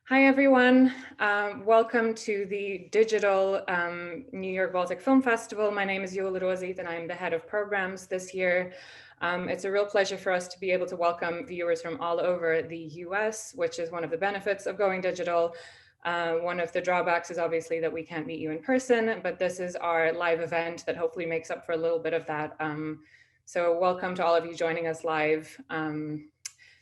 Hi, everyone. Welcome to the digital New York Baltic Film Festival. My name is Dovilė Butnoriūtė, and I'm the head of programs this year. It's a real pleasure for us to be able to welcome viewers from all over the US, which is one of the benefits of going digital. One of the drawbacks is obviously that we can't meet you in person, but this is our live event that hopefully makes up for a little bit of that. So welcome to all of you joining us live.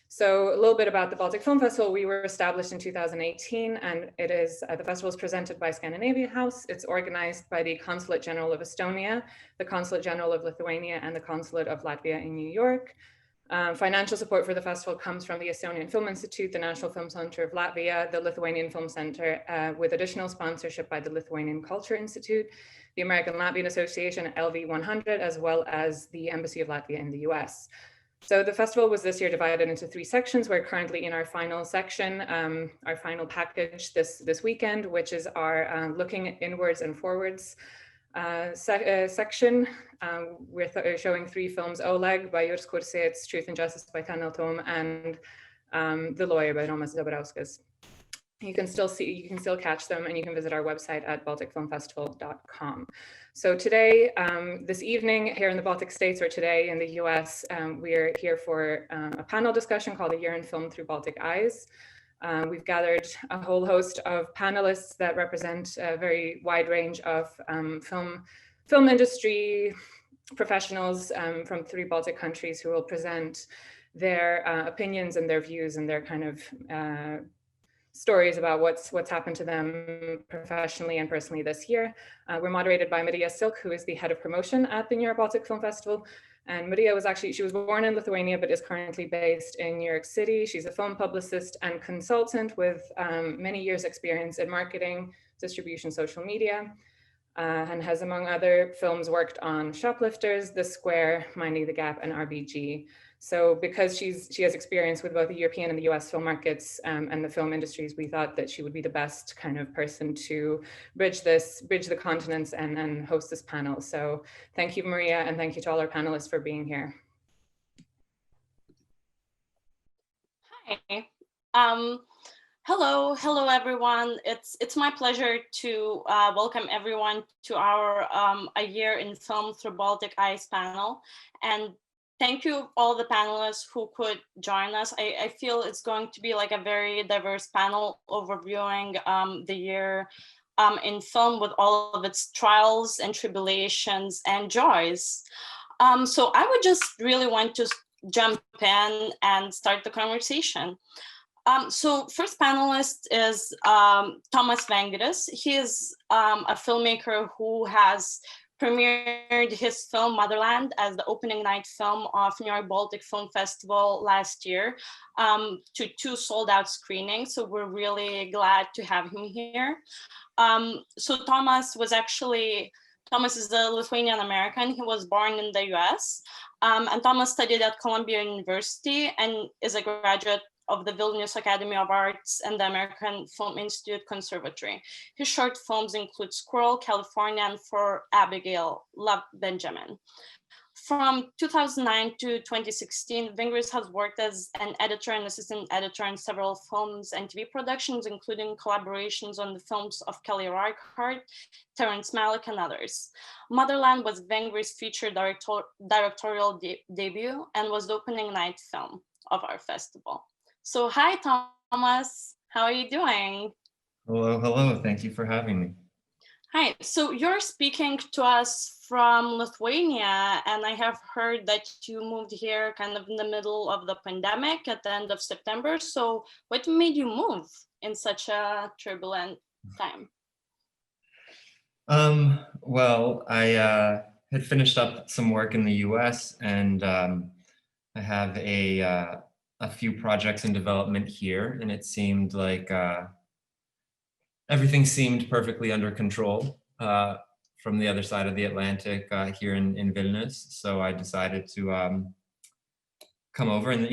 So a little bit about the Baltic Film Festival. We were established in 2018, and it is the festival is presented by Scandinavia House. It's organized by the Consulate General of Estonia, the Consulate General of Lithuania, and the Consulate of Latvia in New York. Financial support for the festival comes from the Estonian Film Institute, the National Film Center of Latvia, the Lithuanian Film Center, with additional sponsorship by the Lithuanian Culture Institute, the American Latvian Association, LV100, as well as the Embassy of Latvia in the US. So the festival was this year divided into 3 sections. We're currently in our final section, our final package this weekend, which is our looking inwards and forwards section. We're showing 3 films: Oleg by Juris Kursēts, Truth and Justice by Tanel Tom, and The Lawyer by Romas Zabrauskas. You can still catch them, and you can visit our website at balticfilmfestival.com. So today, this evening here in the Baltic States, or today in the US, we are here for a panel discussion called A Year in Film Through Baltic Eyes. We've gathered a whole host of panelists that represent a very wide range of film industry professionals from 3 Baltic countries who will present their opinions and their views and their kind of stories about what's happened to them professionally and personally this year. We're moderated by Marija, who is the head of promotion at the New York Baltic Film Festival. And Marija she was born in Lithuania, but is currently based in New York City. She's a film publicist and consultant with many years experience in marketing, distribution, social media, and has, among other films, worked on Shoplifters, The Square, Minding the Gap, and RBG. So because she has experience with both the European and the US film markets and the film industries, we thought that she would be the best kind of person to bridge the continents and host this panel. So thank you, Marija, and thank you to all our panelists for being here. Hi. Hello everyone. It's my pleasure to welcome everyone to our A Year in Film Through Baltic Eyes panel. And thank you all the panelists who could join us. I feel it's going to be like a very diverse panel overviewing the year in film with all of its trials and tribulations and joys. So I would just really want to jump in and start the conversation. So first panelist is Tomas Vengris. He is a filmmaker who has premiered his film Motherland as the opening night film of New York Baltic Film Festival last year to 2 sold-out screenings. So we're really glad to have him here. So Tomas is a Lithuanian American. He was born in the US. And Tomas studied at Columbia University and is a graduate of the Vilnius Academy of Arts and the American Film Institute Conservatory. His short films include Squirrel, California, and For Abigail, Love Benjamin. From 2009 to 2016, Vengris has worked as an editor and assistant editor in several films and TV productions, including collaborations on the films of Kelly Reichardt, Terrence Malick, and others. Motherland was Vengris' feature directorial debut and was the opening night film of our festival. So hi, Tomas, how are you doing? Hello, thank you for having me. Hi, so you're speaking to us from Lithuania, and I have heard that you moved here kind of in the middle of the pandemic at the end of September. So what made you move in such a turbulent time? Well, I had finished up some work in the US, and I have a few projects in development here, and it seemed like everything seemed perfectly under control from the other side of the Atlantic here in Vilnius. So I decided to come over, and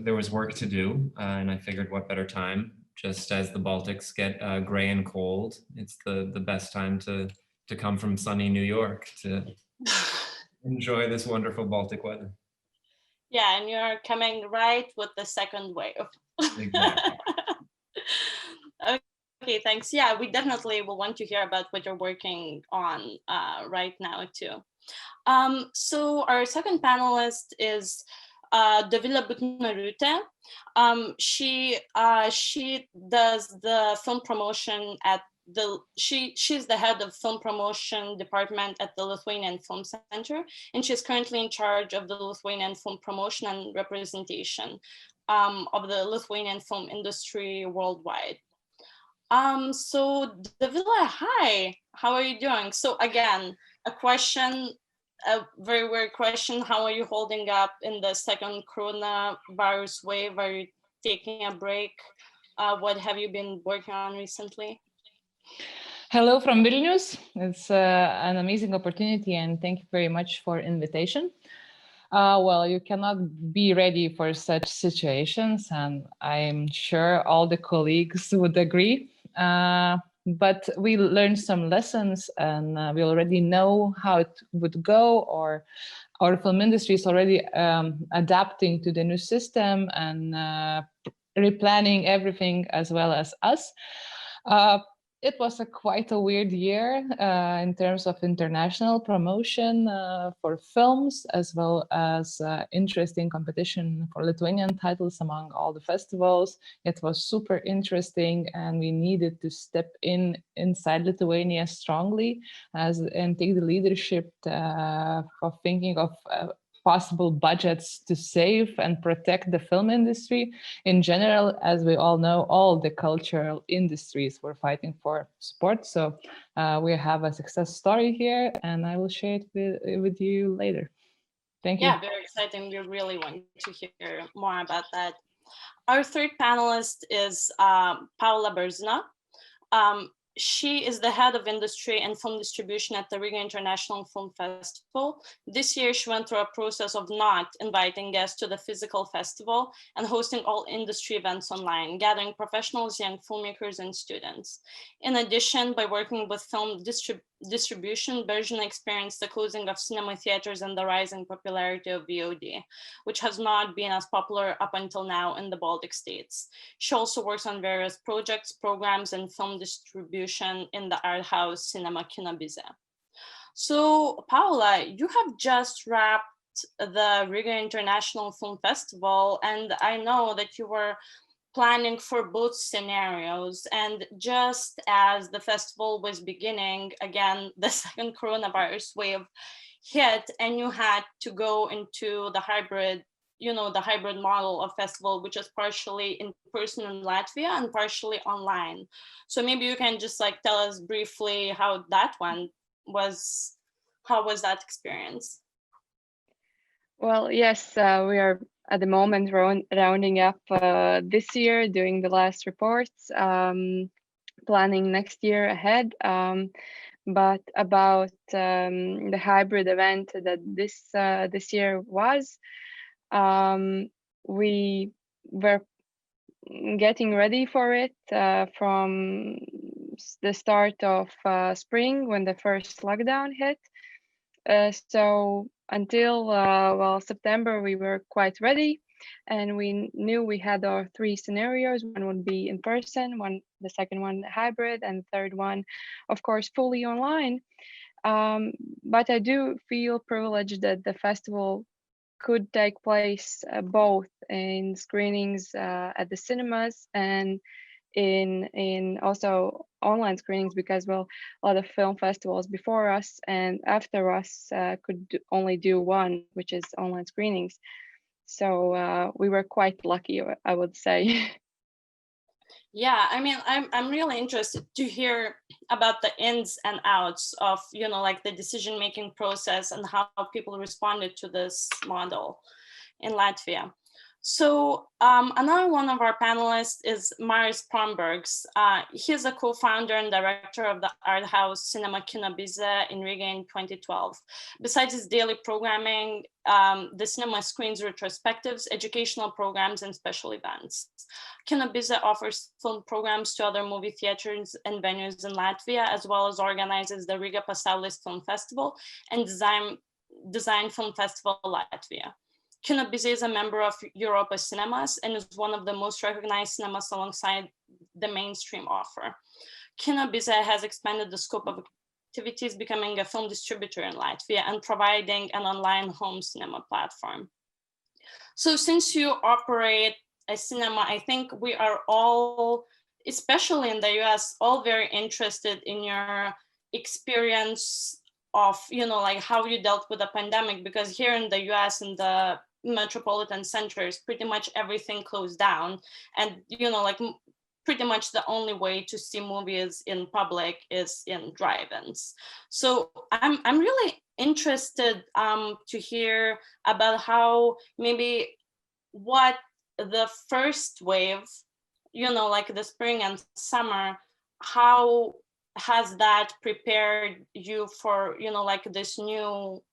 there was work to do, and I figured what better time, just as the Baltics get gray and cold, it's the best time to come from sunny New York to enjoy this wonderful Baltic weather. Yeah, and you're coming right with the second wave. Exactly. Okay, thanks. Yeah, we definitely will want to hear about what you're working on right now too. So our second panelist is Dovilė Butnoriūtė. She does the film promotion at she's the head of film promotion department at the Lithuanian Film Center, and she's currently in charge of the Lithuanian film promotion and representation of the Lithuanian film industry worldwide. So Dovilė, hi, how are you doing? So again, a very weird question. How are you holding up in the second coronavirus wave? Are you taking a break? What have you been working on recently? Hello from Vilnius. It's an amazing opportunity, and thank you very much for invitation. Well, you cannot be ready for such situations, and I'm sure all the colleagues would agree. But we learned some lessons, and we already know how it would go, or our film industry is already adapting to the new system and replanning everything as well as us. It was quite a weird year in terms of international promotion for films, as well as interesting competition for Lithuanian titles among all the festivals. It was super interesting, and we needed to step inside Lithuania strongly and take the leadership for thinking of possible budgets to save and protect the film industry. In general, as we all know, all the cultural industries were fighting for support. So we have a success story here, and I will share it with you later. Thank you. Yeah, very exciting. We really want to hear more about that. Our third panelist is Paula Bērziņa. She is the head of industry and film distribution at the Riga International Film Festival. This year, she went through a process of not inviting guests to the physical festival and hosting all industry events online, gathering professionals, young filmmakers, and students. In addition, by working with film distribution, Bērziņa experienced the closing of cinema theaters and the rising popularity of VOD, which has not been as popular up until now in the Baltic States. She also works on various projects, programs, and film distribution in the art house cinema Kino Bize. So Paula, you have just wrapped the Riga International Film Festival, and I know that you were planning for both scenarios. And just as the festival was beginning, again, the second coronavirus wave hit, and you had to go into the hybrid model of festival, which is partially in person in Latvia and partially online. So maybe you can just tell us briefly how that one was. How was that experience? Well, yes, we are at the moment rounding up this year, doing the last reports, planning next year ahead. But about the hybrid event that this year was, we were getting ready for it from the start of spring when the first lockdown hit. So until September, we were quite ready, and we knew we had our three scenarios. One would be in person, the second one hybrid, and the third one, of course, fully online. But I do feel privileged that the festival could take place both in screenings at the cinemas and in also online screenings, because a lot of film festivals before us and after us could only do one, which is online screenings. So we were quite lucky, I would say. Yeah, I mean, I'm really interested to hear about the ins and outs of the decision-making process and how people responded to this model in Latvia. So another one of our panelists is Māris Prombergs. He's a co-founder and director of the art house cinema Kino Bize in Riga in 2012. Besides his daily programming, the cinema screens retrospectives, educational programs, and special events. Kino Bize offers film programs to other movie theaters and venues in Latvia, as well as organizes the Riga Pasaulis Film Festival and Design Film Festival Latvia. Kino Bize is a member of Europa Cinemas and is one of the most recognized cinemas alongside the mainstream offer. Kino Bize has expanded the scope of activities, becoming a film distributor in Latvia and providing an online home cinema platform. So since you operate a cinema, I think we are all, especially in the US, all very interested in your experience of, like how you dealt with the pandemic, because here in the US, in the metropolitan centers, pretty much everything closed down. And, like pretty much the only way to see movies in public is in drive-ins. So I'm really interested to hear about how maybe what the first wave, like the spring and summer, how has that prepared you for, like this new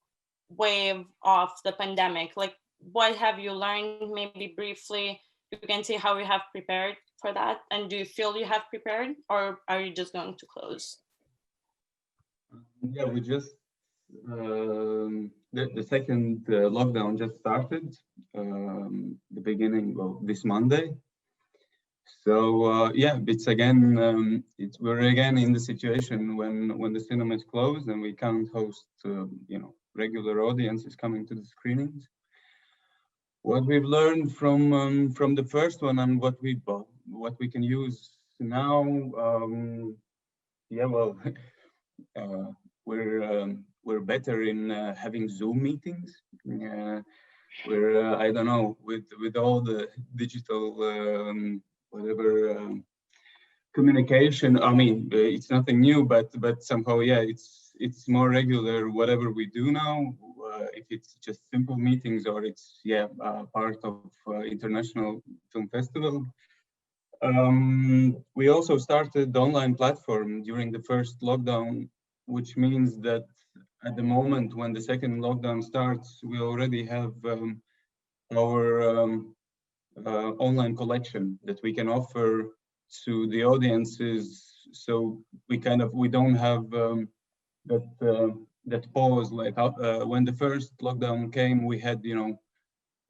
wave of the pandemic? Like, what have you learned? Maybe briefly, you can see how you have prepared for that. And do you feel you have prepared, or are you just going to close? Yeah, we just, the second lockdown just started, the beginning of this Monday. So yeah, it's again, we're again in the situation when the cinema is closed and we can't host, regular audiences coming to the screenings. What we've learned from the first one and what we can use now, yeah, well, we're better in having Zoom meetings. We're I don't know, with all the digital whatever communication. I mean, it's nothing new, but somehow, yeah, it's more regular. Whatever we do now, if it's just simple meetings or it's part of International Film Festival. We also started the online platform during the first lockdown, which means that at the moment when the second lockdown starts, we already have our online collection that we can offer to the audiences. So we don't have that pause. Like when the first lockdown came, we had,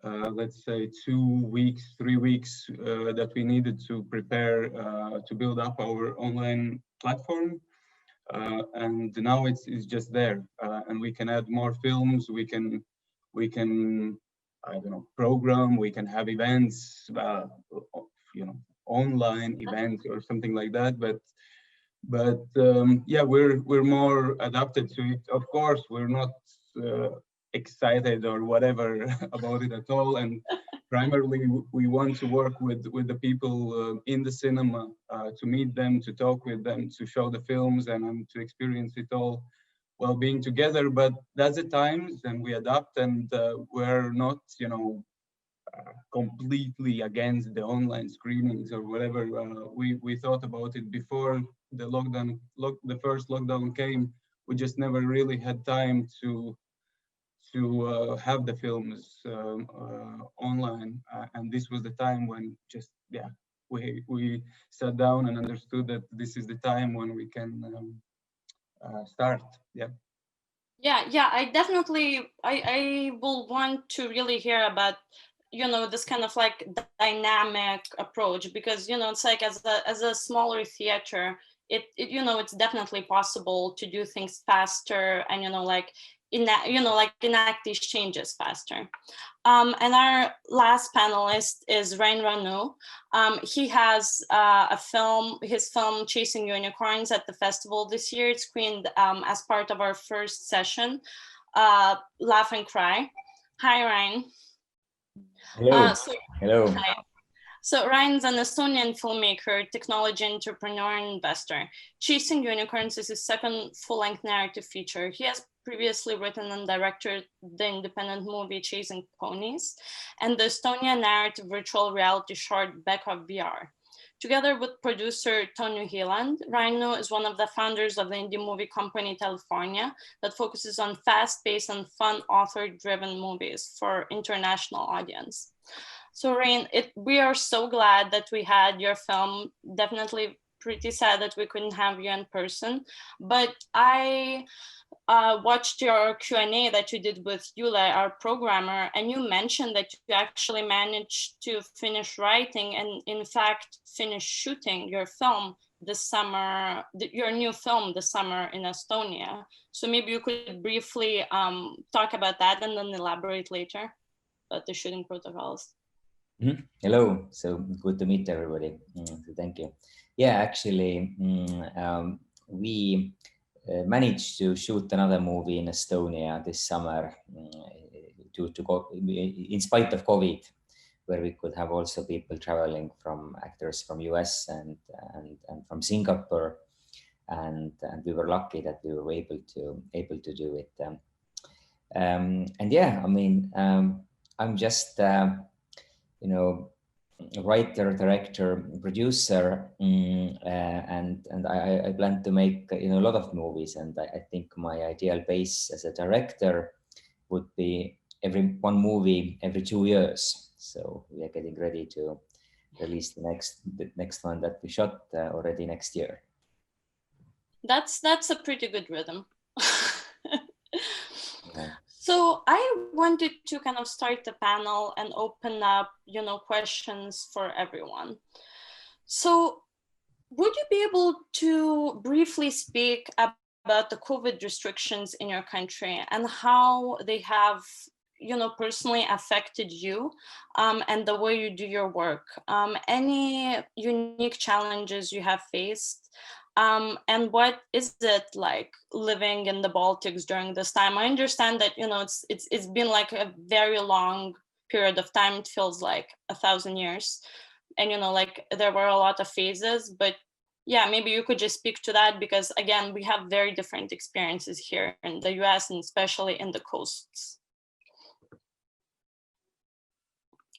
let's say 2 weeks, 3 weeks that we needed to prepare to build up our online platform. And now it's just there, and we can add more films. We can I don't know, program. We can have events, online events or something like that. But yeah, we're more adapted to it. Of course, we're not excited or whatever about it at all. And primarily, we want to work with the people in the cinema, to meet them, to talk with them, to show the films, and to experience it all while being together. But that's the times, and we adapt, and we're not, completely against the online screenings or whatever. We thought about it before the lockdown. The first lockdown came. We just never really had time to have the films online, and this was the time when just we sat down and understood that this is the time when we can start. Yeah, I definitely I will want to really hear about this kind of like dynamic approach, because it's like as a smaller theater, it's definitely possible to do things faster and enact these changes faster. And our last panelist is Ranu. He has his film Chasing Unicorns at the festival this year. It's screened as part of our first session, Laugh and Cry. Hi, Ryan. Hello. Hello. Hi. So Ryan's an Estonian filmmaker, technology entrepreneur, and investor. Chasing Unicorns is his second full-length narrative feature. He has previously written and directed the independent movie Chasing Ponies and the Estonia narrative virtual reality short Back of VR. Together with producer Tonu Hieland, Ranu is one of the founders of the indie movie company Lithuania that focuses on fast-paced and fun author-driven movies for international audience. So Rain, we are so glad that we had your film. Definitely pretty sad that we couldn't have you in person, but I watched your Q&A that you did with Yule, our programmer, and you mentioned that you actually managed to finish writing and in fact finish shooting your film this summer, your new film this summer in Estonia. So maybe you could briefly talk about that and then elaborate later about the shooting protocols. Hello, so good to meet everybody. So thank you. Yeah, actually, we managed to shoot another movie in Estonia this summer in spite of COVID, where we could have also people traveling from actors from US and from Singapore, and we were lucky that we were able to do it. And yeah, I mean, I'm just writer, director, producer, and I plan to make a lot of movies, and I think my ideal base as a director would be one movie every 2 years. So we are getting ready to release the next one that we shot already next year. That's a pretty good rhythm. Yeah. So I wanted to kind of start the panel and open up, questions for everyone. So would you be able to briefly speak about the COVID restrictions in your country and how they have, personally affected you and the way you do your work? Any unique challenges you have faced? And what is it like living in the Baltics during this time? I understand that it's been like a very long period of time. It feels like 1,000 years, and like there were a lot of phases. But yeah, maybe you could just speak to that, because again, we have very different experiences here in the US and especially in the coasts.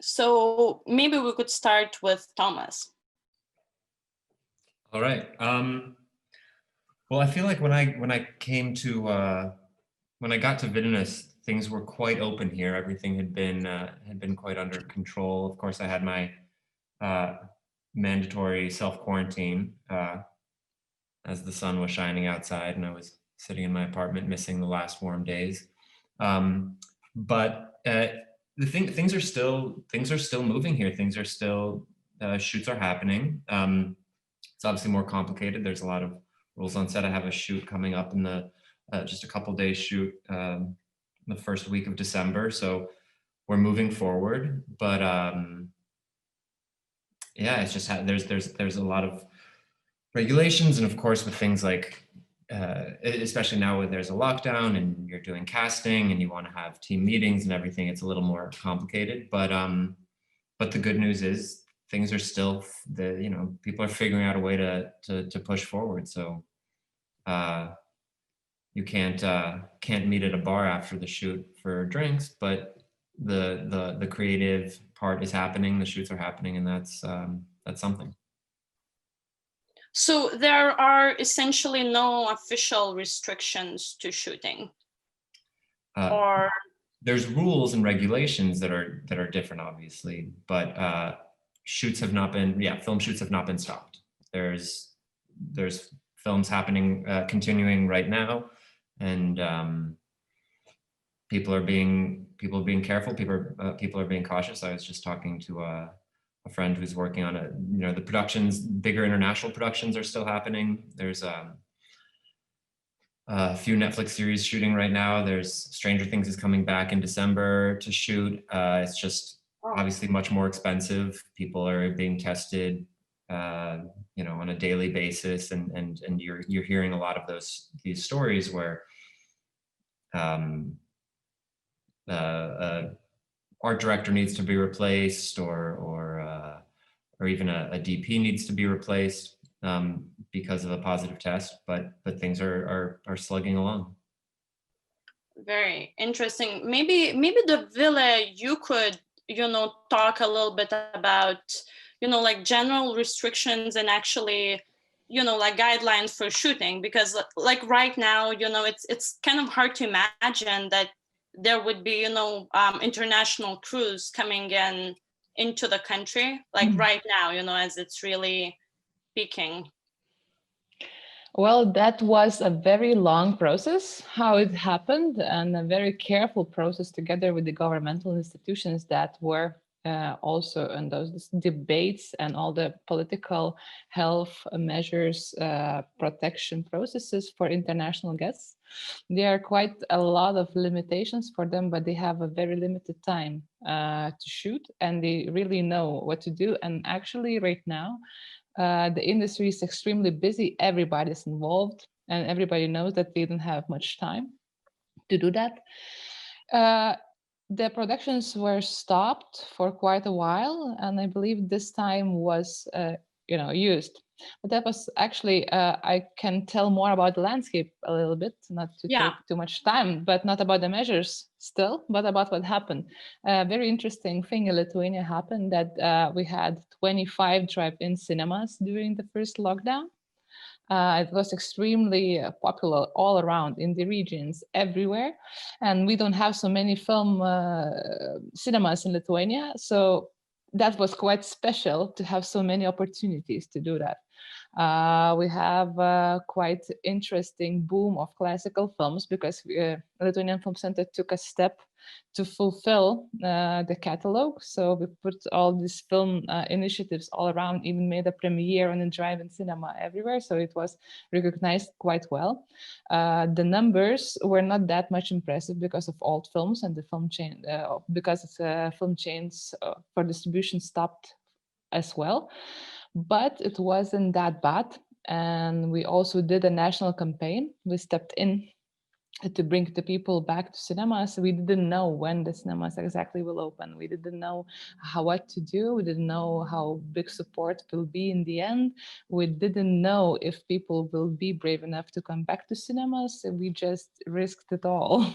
So maybe we could start with Tomas. All right. Well, I feel like when I got to Vilnius, things were quite open here. Everything had been quite under control. Of course, I had my mandatory self-quarantine as the sun was shining outside, and I was sitting in my apartment missing the last warm days. But things are still moving here. Things are still shoots are happening. It's obviously more complicated. There's a lot of rules on set. I have a shoot coming up in the just a couple days shoot the first week of December. So we're moving forward, but yeah, it's just there's a lot of regulations, and of course with things like especially now when there's a lockdown and you're doing casting and you want to have team meetings and everything, it's a little more complicated. But the good news is things are still, people are figuring out a way to push forward. So you can't meet at a bar after the shoot for drinks, but the creative part is happening, the shoots are happening, and that's something. So there are essentially no official restrictions to shooting, or there's rules and regulations that are different, obviously, but shoots have not been, film shoots have not been stopped. There's films happening, continuing right now, and people are being careful. People are being cautious. I was just talking to a friend who's working on the productions, bigger international productions are still happening. There's a few Netflix series shooting right now. There's Stranger Things is coming back in December to shoot. It's just obviously much more expensive. People are being tested, on a daily basis, and you're hearing a lot of these stories where art director needs to be replaced, or even a DP needs to be replaced because of a positive test, but things are slugging along. Very interesting. Maybe Dovilė, you could talk a little bit about like general restrictions and actually like guidelines for shooting, because like right now it's kind of hard to imagine that there would be international crews coming into the country like right now as it's really peaking. Well, that was a very long process, how it happened, and a very careful process together with the governmental institutions that were also in those debates and all the political health measures, protection processes for international guests. There are quite a lot of limitations for them, but they have a very limited time to shoot, and they really know what to do. And actually right now, the industry is extremely busy. Everybody's involved, and everybody knows that they don't have much time to do that. The productions were stopped for quite a while, and I believe this time was, used. But that was actually, I can tell more about the landscape a little bit, not to take too much time, but not about the measures still, but about what happened. A very interesting thing in Lithuania happened that we had 25 drive-in cinemas during the first lockdown. It was extremely popular all around in the regions, everywhere. And we don't have so many film cinemas in Lithuania. So that was quite special to have so many opportunities to do that. We have quite interesting boom of classical films because Lithuanian Film Center took a step to fulfill the catalog. So we put all these film initiatives all around, even made a premiere on a drive-in cinema everywhere. So it was recognized quite well. The numbers were not that much impressive because of old films and the film chain, because film chains for distribution stopped as well. But it wasn't that bad. And we also did a national campaign. We stepped in to bring the people back to cinemas. We didn't know when the cinemas exactly will open. We didn't know what to do. We didn't know how big support will be in the end. We didn't know if people will be brave enough to come back to cinemas. We just risked it all.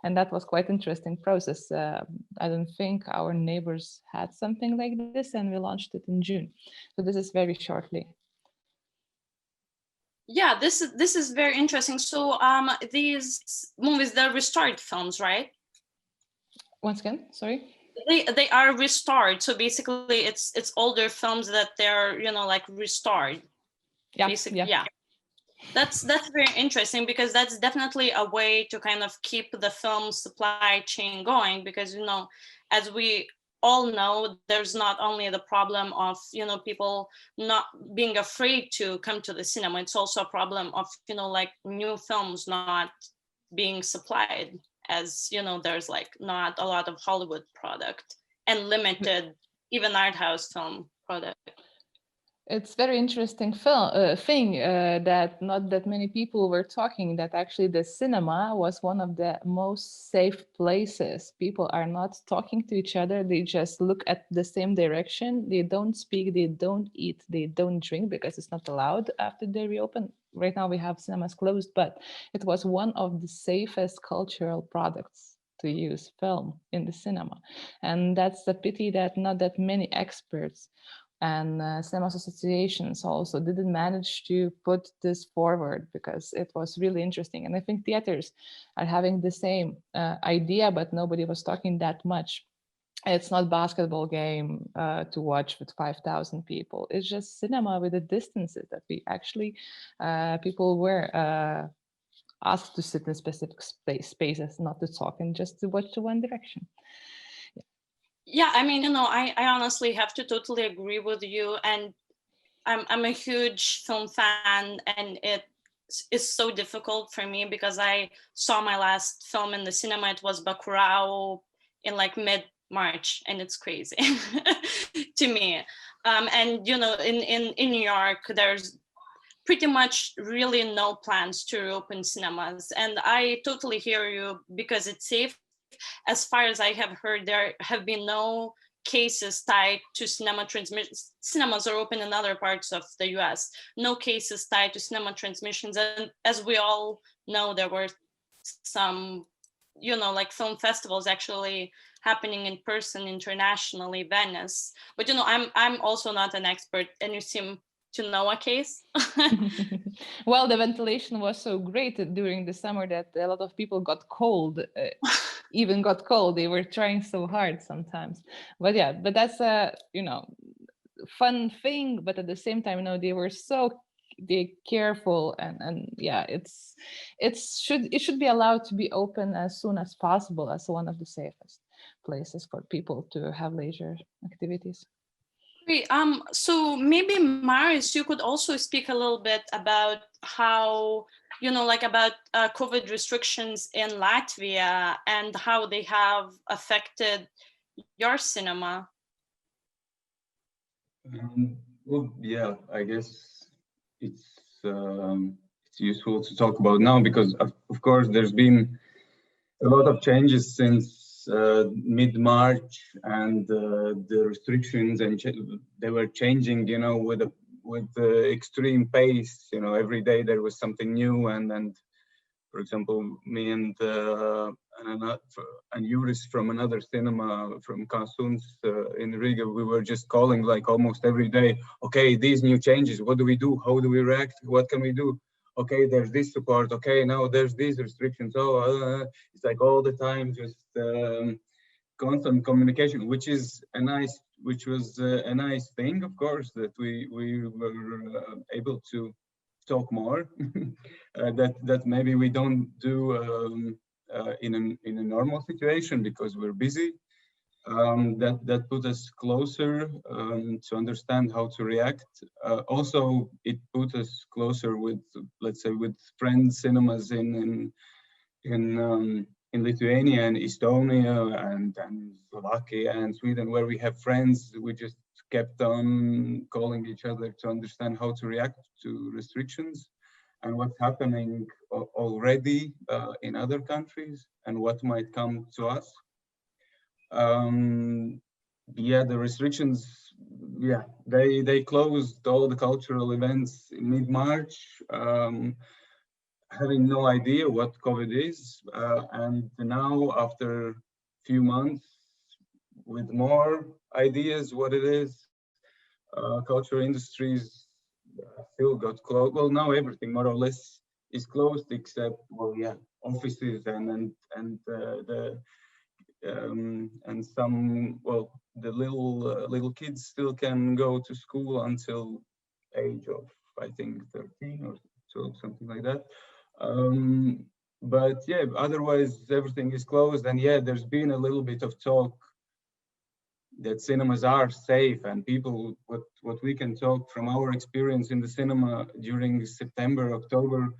And that was quite interesting process. I don't think our neighbors had something like this, and we launched it in June. So this is very shortly. Yeah, this is very interesting. So these movies, they're restored films, right? Once again, sorry. They are restored. So basically, it's older films that they're like restored. Yeah, basically, yeah. That's very interesting, because that's definitely a way to kind of keep the film supply chain going, because as we all know, there's not only the problem of people not being afraid to come to the cinema. It's also a problem of like new films not being supplied, as there's like not a lot of Hollywood product and limited even art house film product. It's very interesting thing that not that many people were talking, that actually the cinema was one of the most safe places. People are not talking to each other. They just look at the same direction. They don't speak, they don't eat, they don't drink, because it's not allowed after they reopen. Right now we have cinemas closed, but it was one of the safest cultural products to use film in the cinema. And that's the pity that not that many experts and cinema associations also didn't manage to put this forward, because it was really interesting. And I think theaters are having the same idea, but nobody was talking that much. It's not basketball game to watch with 5,000 people. It's just cinema with the distances that we actually, people were asked to sit in specific spaces, not to talk and just to watch to one direction. Yeah, I mean, I honestly have to totally agree with you, and I'm a huge film fan, and it is so difficult for me because I saw my last film in the cinema. It was Bacurau in like mid-March, and it's crazy to me. And in New York, there's pretty much really no plans to reopen cinemas, and I totally hear you, because it's safe. As far as I have heard, there have been no cases tied to cinema transmissions. Cinemas are open in other parts of the US. No cases tied to cinema transmissions. And as we all know, there were some, like film festivals actually happening in person internationally, Venice. But, I'm also not an expert, and you seem to know a case. Well, the ventilation was so great during the summer that a lot of people got cold. Even got cold. They were trying so hard sometimes. But yeah, but that's a fun thing. But at the same time, they were so be careful, and yeah, it should be allowed to be open as soon as possible as one of the safest places for people to have leisure activities. Great. So maybe Māris, you could also speak a little bit about how, about COVID restrictions in Latvia and how they have affected your cinema. Well, yeah, I guess it's useful to talk about now because of course there's been a lot of changes since mid-March, and the restrictions and they were changing, with the extreme pace. Every day there was something new, and for example, me and Juris from another cinema from Kasuns in Riga, we were just calling like almost every day. Okay, these new changes. What do we do? How do we react? What can we do? Okay, there's this support. Okay, now there's these restrictions. It's like all the time, just constant communication, which was a nice thing, of course, that we were able to talk more. that maybe we don't do in a normal situation because we're busy. That put us closer to understand how to react. Also, it put us closer with, let's say, with friend cinemas in Lithuania and Estonia and Slovakia and Sweden, where we have friends. We just kept on calling each other to understand how to react to restrictions and what's happening already in other countries and what might come to us. The restrictions, they closed all the cultural events in mid-March, having no idea what COVID is. And now, after a few months, with more ideas what it is, cultural industries still got closed. Well, now everything more or less is closed except, offices and some, the little kids still can go to school until age of, I think, 13 or 12, something like that. But yeah, otherwise everything is closed. And yeah, there's been a little bit of talk that cinemas are safe, and people, what we can talk from our experience in the cinema during September, October,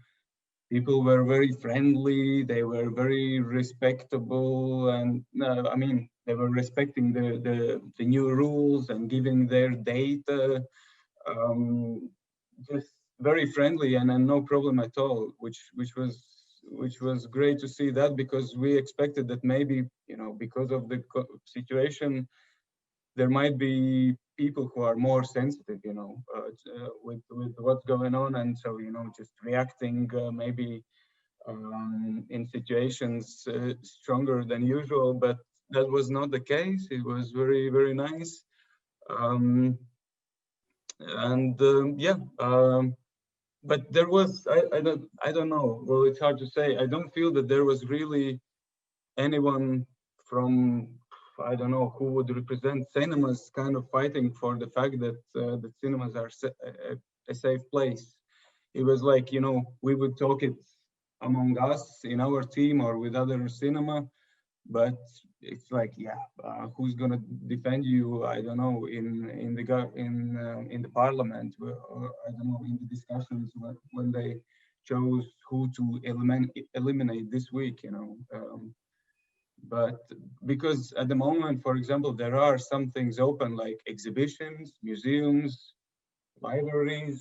people were very friendly, they were very respectable, and they were respecting the new rules and giving their data, just very friendly and no problem at all, which was great to see that, because we expected that maybe, because of the situation, there might be people who are more sensitive, with what's going on, and so just reacting maybe in situations stronger than usual. But that was not the case. It was very, very nice, but there was I don't know. Well, it's hard to say. I don't feel that there was really anyone from, I don't know, who would represent cinemas kind of fighting for the fact that the cinemas are a safe place. It was like, we would talk it among us in our team or with other cinema, but it's like, who's gonna defend you? I don't know, in the parliament, or I don't know, in the discussions when they chose who to eliminate this week, But because at the moment, for example, there are some things open like exhibitions, museums, libraries,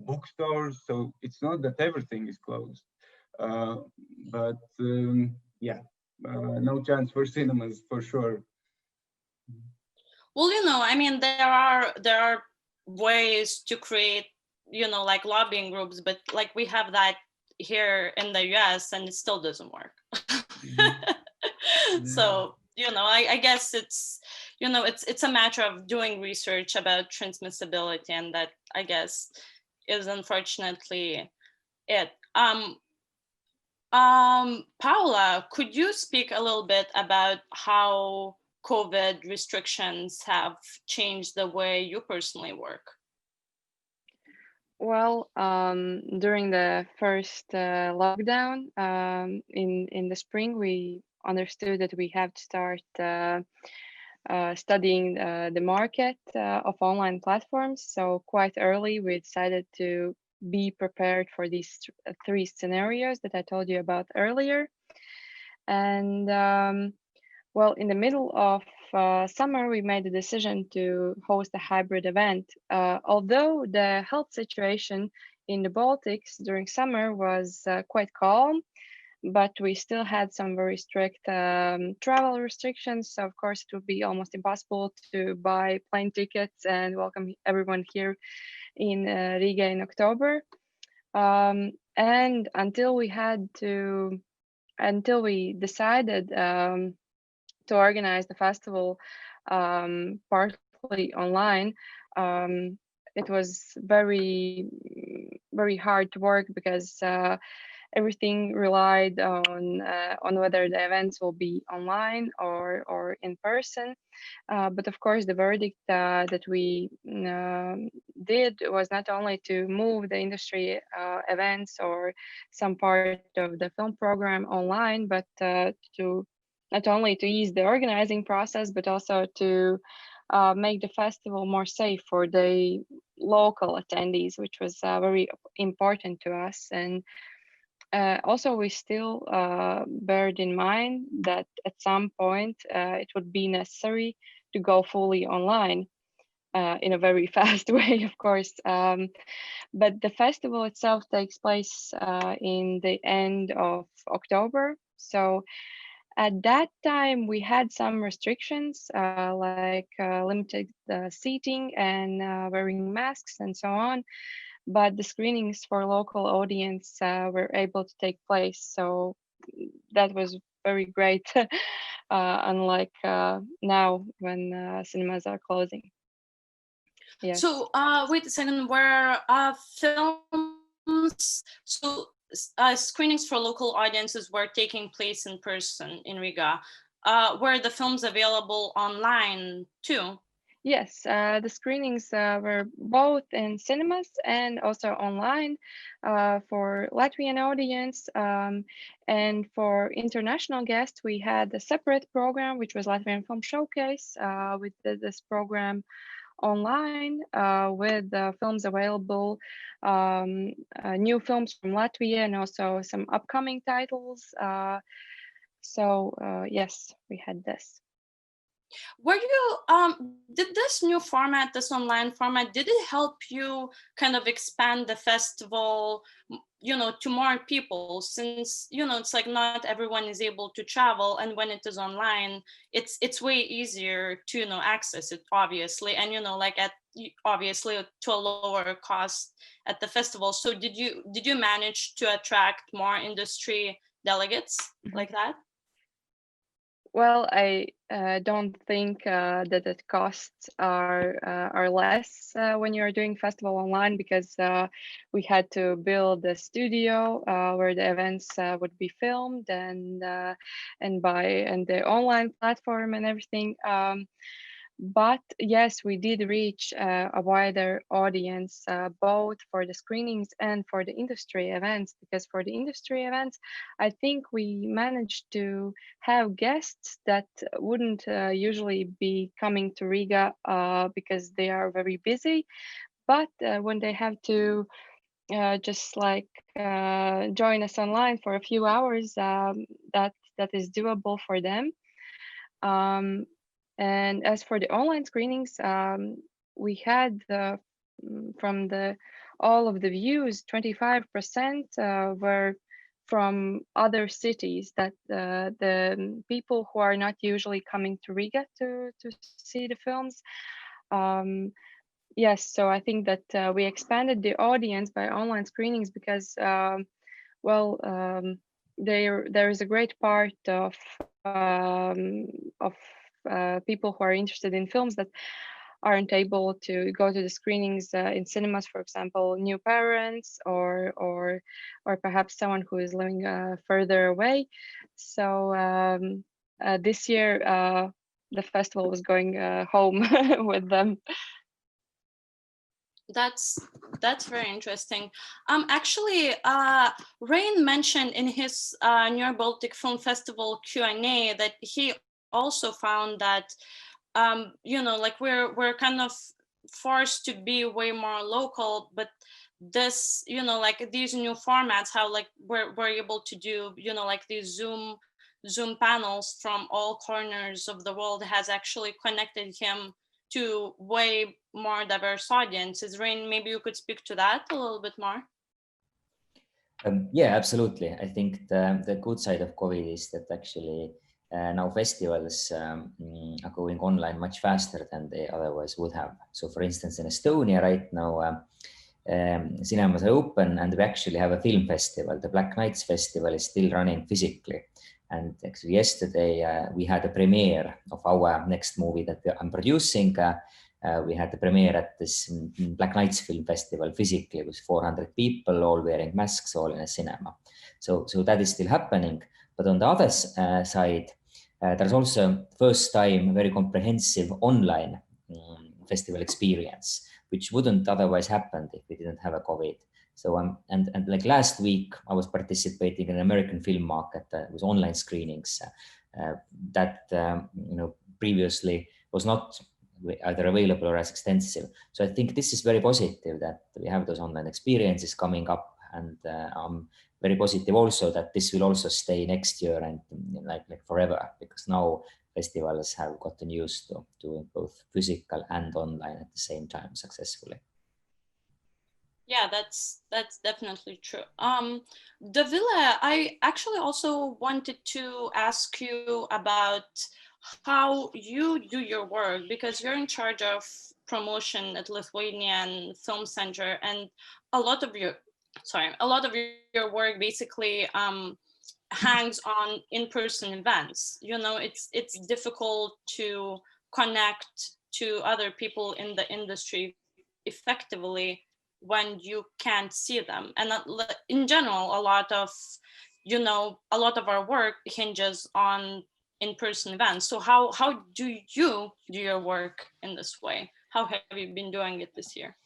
bookstores. So it's not that everything is closed. No chance for cinemas for sure. Well, there are ways to create, like lobbying groups, but like we have that here in the US and it still doesn't work. So, I guess it's a matter of doing research about transmissibility, and that, I guess, is unfortunately it. Paula, could you speak a little bit about how COVID restrictions have changed the way you personally work? Well, during the first lockdown in the spring, we understood that we have to start studying the market of online platforms. So quite early, we decided to be prepared for these three scenarios that I told you about earlier. And well, in the middle of summer, we made the decision to host a hybrid event. Although the health situation in the Baltics during summer was quite calm, but we still had some very strict travel restrictions. So of course, it would be almost impossible to buy plane tickets and welcome everyone here in Riga in October. And until we decided to organize the festival partly online, it was very hard to work because everything relied on whether the events will be online or in person. But of course, the verdict that we did was not only to move the industry events or some part of the film program online, but to not only to ease the organizing process, but also to make the festival more safe for the local attendees, which was very important to us. And also, we still beared in mind that at some point it would be necessary to go fully online in a very fast way, of course. But the festival itself takes place in the end of October. So at that time, we had some restrictions like limited seating and wearing masks and so on. But the screenings for local audience were able to take place. So that was very great, unlike now when cinemas are closing. Yes. So wait a second, were films, so screenings for local audiences were taking place in person in Riga. Were the films available online too? Yes, the screenings were both in cinemas and also online for Latvian audience. And for international guests, we had a separate program, which was Latvian Film Showcase. We did this program online with films available, new films from Latvia, and also some upcoming titles. So yes, we had this. Were you did this new format, this online format, did it help you kind of expand the festival, you know, to more people, since, you know, it's like not everyone is able to travel, and when it is online, it's way easier to, you know, access it, obviously, and, you know, like obviously to a lower cost at the festival. So did you manage to attract more industry delegates like that? Well, I don't think that the costs are less when you're doing festival online, because we had to build a studio where the events would be filmed and the online platform and everything. But yes, we did reach a wider audience, both for the screenings and for the industry events, because for the industry events, I think we managed to have guests that wouldn't usually be coming to Riga because they are very busy. But when they have to just like join us online for a few hours, that is doable for them. And as for the online screenings, we had from all of the views, 25% were from other cities, that the people who are not usually coming to Riga to see the films. Yes, so I think that we expanded the audience by online screenings because, well, there is a great part of people who are interested in films that aren't able to go to the screenings in cinemas, for example, new parents or perhaps someone who is living further away. So this year the festival was going home with them. That's very interesting. Actually, Rain mentioned in his York Baltic Film Festival Q&A that he also found that like we're kind of forced to be way more local, but this like these new formats, how like we're able to do like these Zoom panels from all corners of the world has actually connected him to way more diverse audiences. Rain, maybe you could speak to that a little bit more. Yeah, absolutely. I think the good side of COVID is that actually now festivals are going online much faster than they otherwise would have. So for instance, in Estonia right now, cinemas are open and we actually have a film festival. The Black Nights Festival is still running physically. And actually yesterday we had a premiere of our next movie that I'm producing. We had the premiere at this Black Nights Film Festival physically with 400 people all wearing masks, all in a cinema. So that is still happening. But on the other side, there's also first time very comprehensive online festival experience, which wouldn't otherwise happen if we didn't have a COVID. So and like last week, I was participating in an American film market with online screenings that previously was not either available or as extensive. So I think this is very positive that we have those online experiences coming up, and I'm very positive also that this will also stay next year and like forever, because now festivals have gotten used to doing both physical and online at the same time successfully. Yeah, that's definitely true. Dovilė, I actually also wanted to ask you about how you do your work, because you're in charge of promotion at Lithuanian Film Center, and a lot of your work basically hangs on in-person events. It's difficult to connect to other people in the industry effectively when you can't see them. And in general, a lot of our work hinges on in-person events. So how do you do your work in this way? How have you been doing it this year?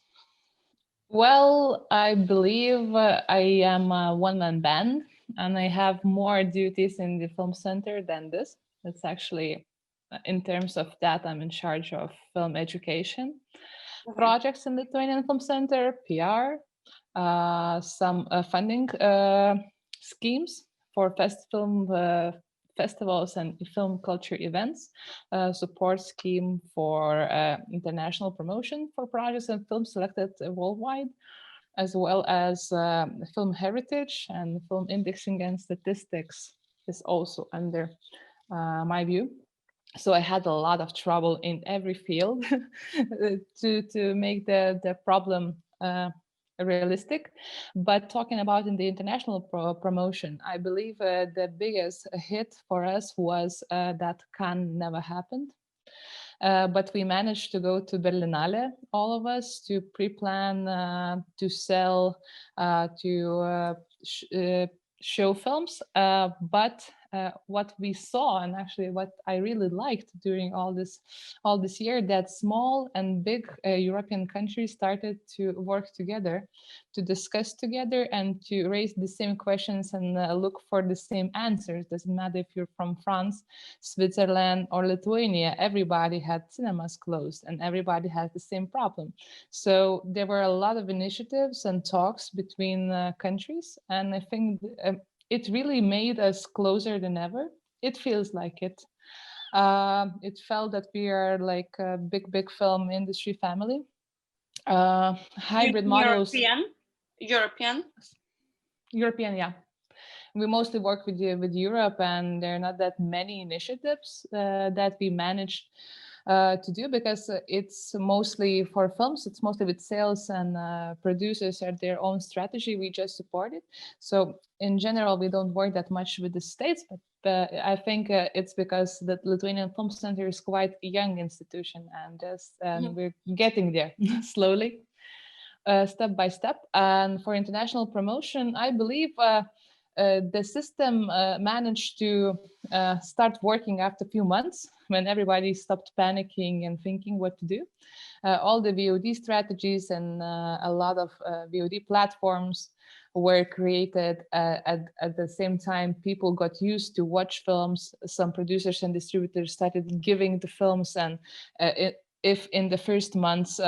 Well, I believe I am a one-man band, and I have more duties in the film center than this. It's actually, in terms of that, I'm in charge of film education projects in the Lithuanian Film Center, PR, some funding schemes for festivals and film culture events, support scheme for international promotion for projects and films selected worldwide, as well as film heritage and film indexing and statistics is also under my view. So I had a lot of trouble in every field to make the problem realistic. But talking about in the international promotion, I believe the biggest hit for us was that Cannes never happened. But we managed to go to Berlinale, all of us, to pre-plan, to sell, to show films. But what we saw, and actually what I really liked during all this year, that small and big European countries started to work together, to discuss together, and to raise the same questions and look for the same answers. Doesn't matter if you're from France, Switzerland, or Lithuania. Everybody had cinemas closed, and everybody had the same problem. So there were a lot of initiatives and talks between countries, and I think it really made us closer than ever. It feels like it. It felt that we are like a big film industry family. Hybrid models. European, yeah. We mostly work with Europe, and there are not that many initiatives that we managed to do, because it's mostly for films, it's mostly with sales, and producers have their own strategy. We just support it. So in general, we don't work that much with the States, but I think it's because the Lithuanian Film Center is quite a young institution, and we're getting there slowly, step by step. And for international promotion, I believe the system managed to start working after a few months when everybody stopped panicking and thinking what to do. All the VOD strategies and a lot of VOD platforms were created at the same time. People got used to watch films. Some producers and distributors started giving the films, and if in the first months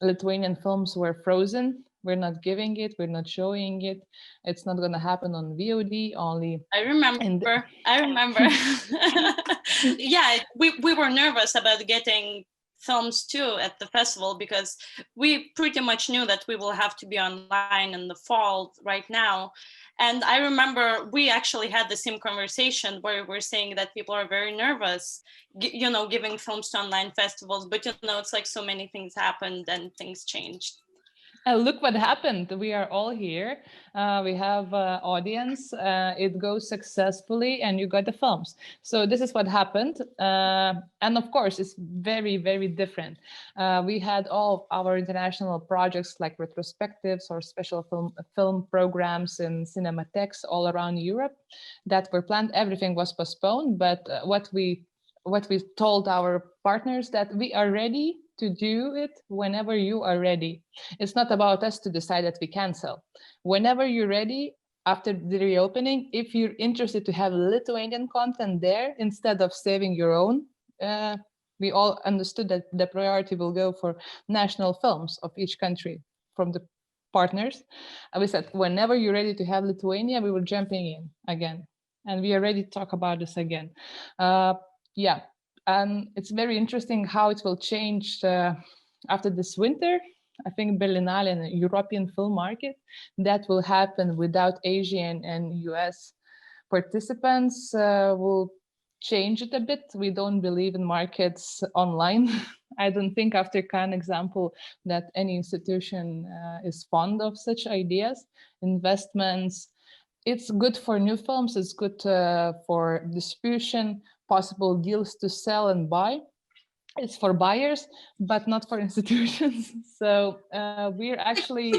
Lithuanian films were frozen, we're not giving it, we're not showing it, it's not going to happen on VOD only. I remember. Yeah, we were nervous about getting films too at the festival, because we pretty much knew that we will have to be online in the fall right now. And I remember we actually had the same conversation where we're saying that people are very nervous, you know, giving films to online festivals, but you know, it's like so many things happened and things changed. Look what happened. We are all here. We have audience. It goes successfully and you got the films. So this is what happened. And of course, it's very, very different. We had all our international projects like retrospectives or special film programs in cinematheques all around Europe that were planned. Everything was postponed. But what we told our partners that we are ready to do it whenever you are ready. It's not about us to decide that we cancel. Whenever you're ready, after the reopening, if you're interested to have Lithuanian content there instead of saving your own, we all understood that the priority will go for national films of each country from the partners. And we said, whenever you're ready to have Lithuania, we were jumping in again. And we are ready to talk about this again. Yeah. And it's very interesting how it will change after this winter. I think Berlinale and the European film market, that will happen without Asian and US participants will change it a bit. We don't believe in markets online. I don't think after Cannes example that any institution is fond of such ideas. Investments, it's good for new films, it's good for distribution, possible deals to sell and buy. It's for buyers, but not for institutions. So we're actually...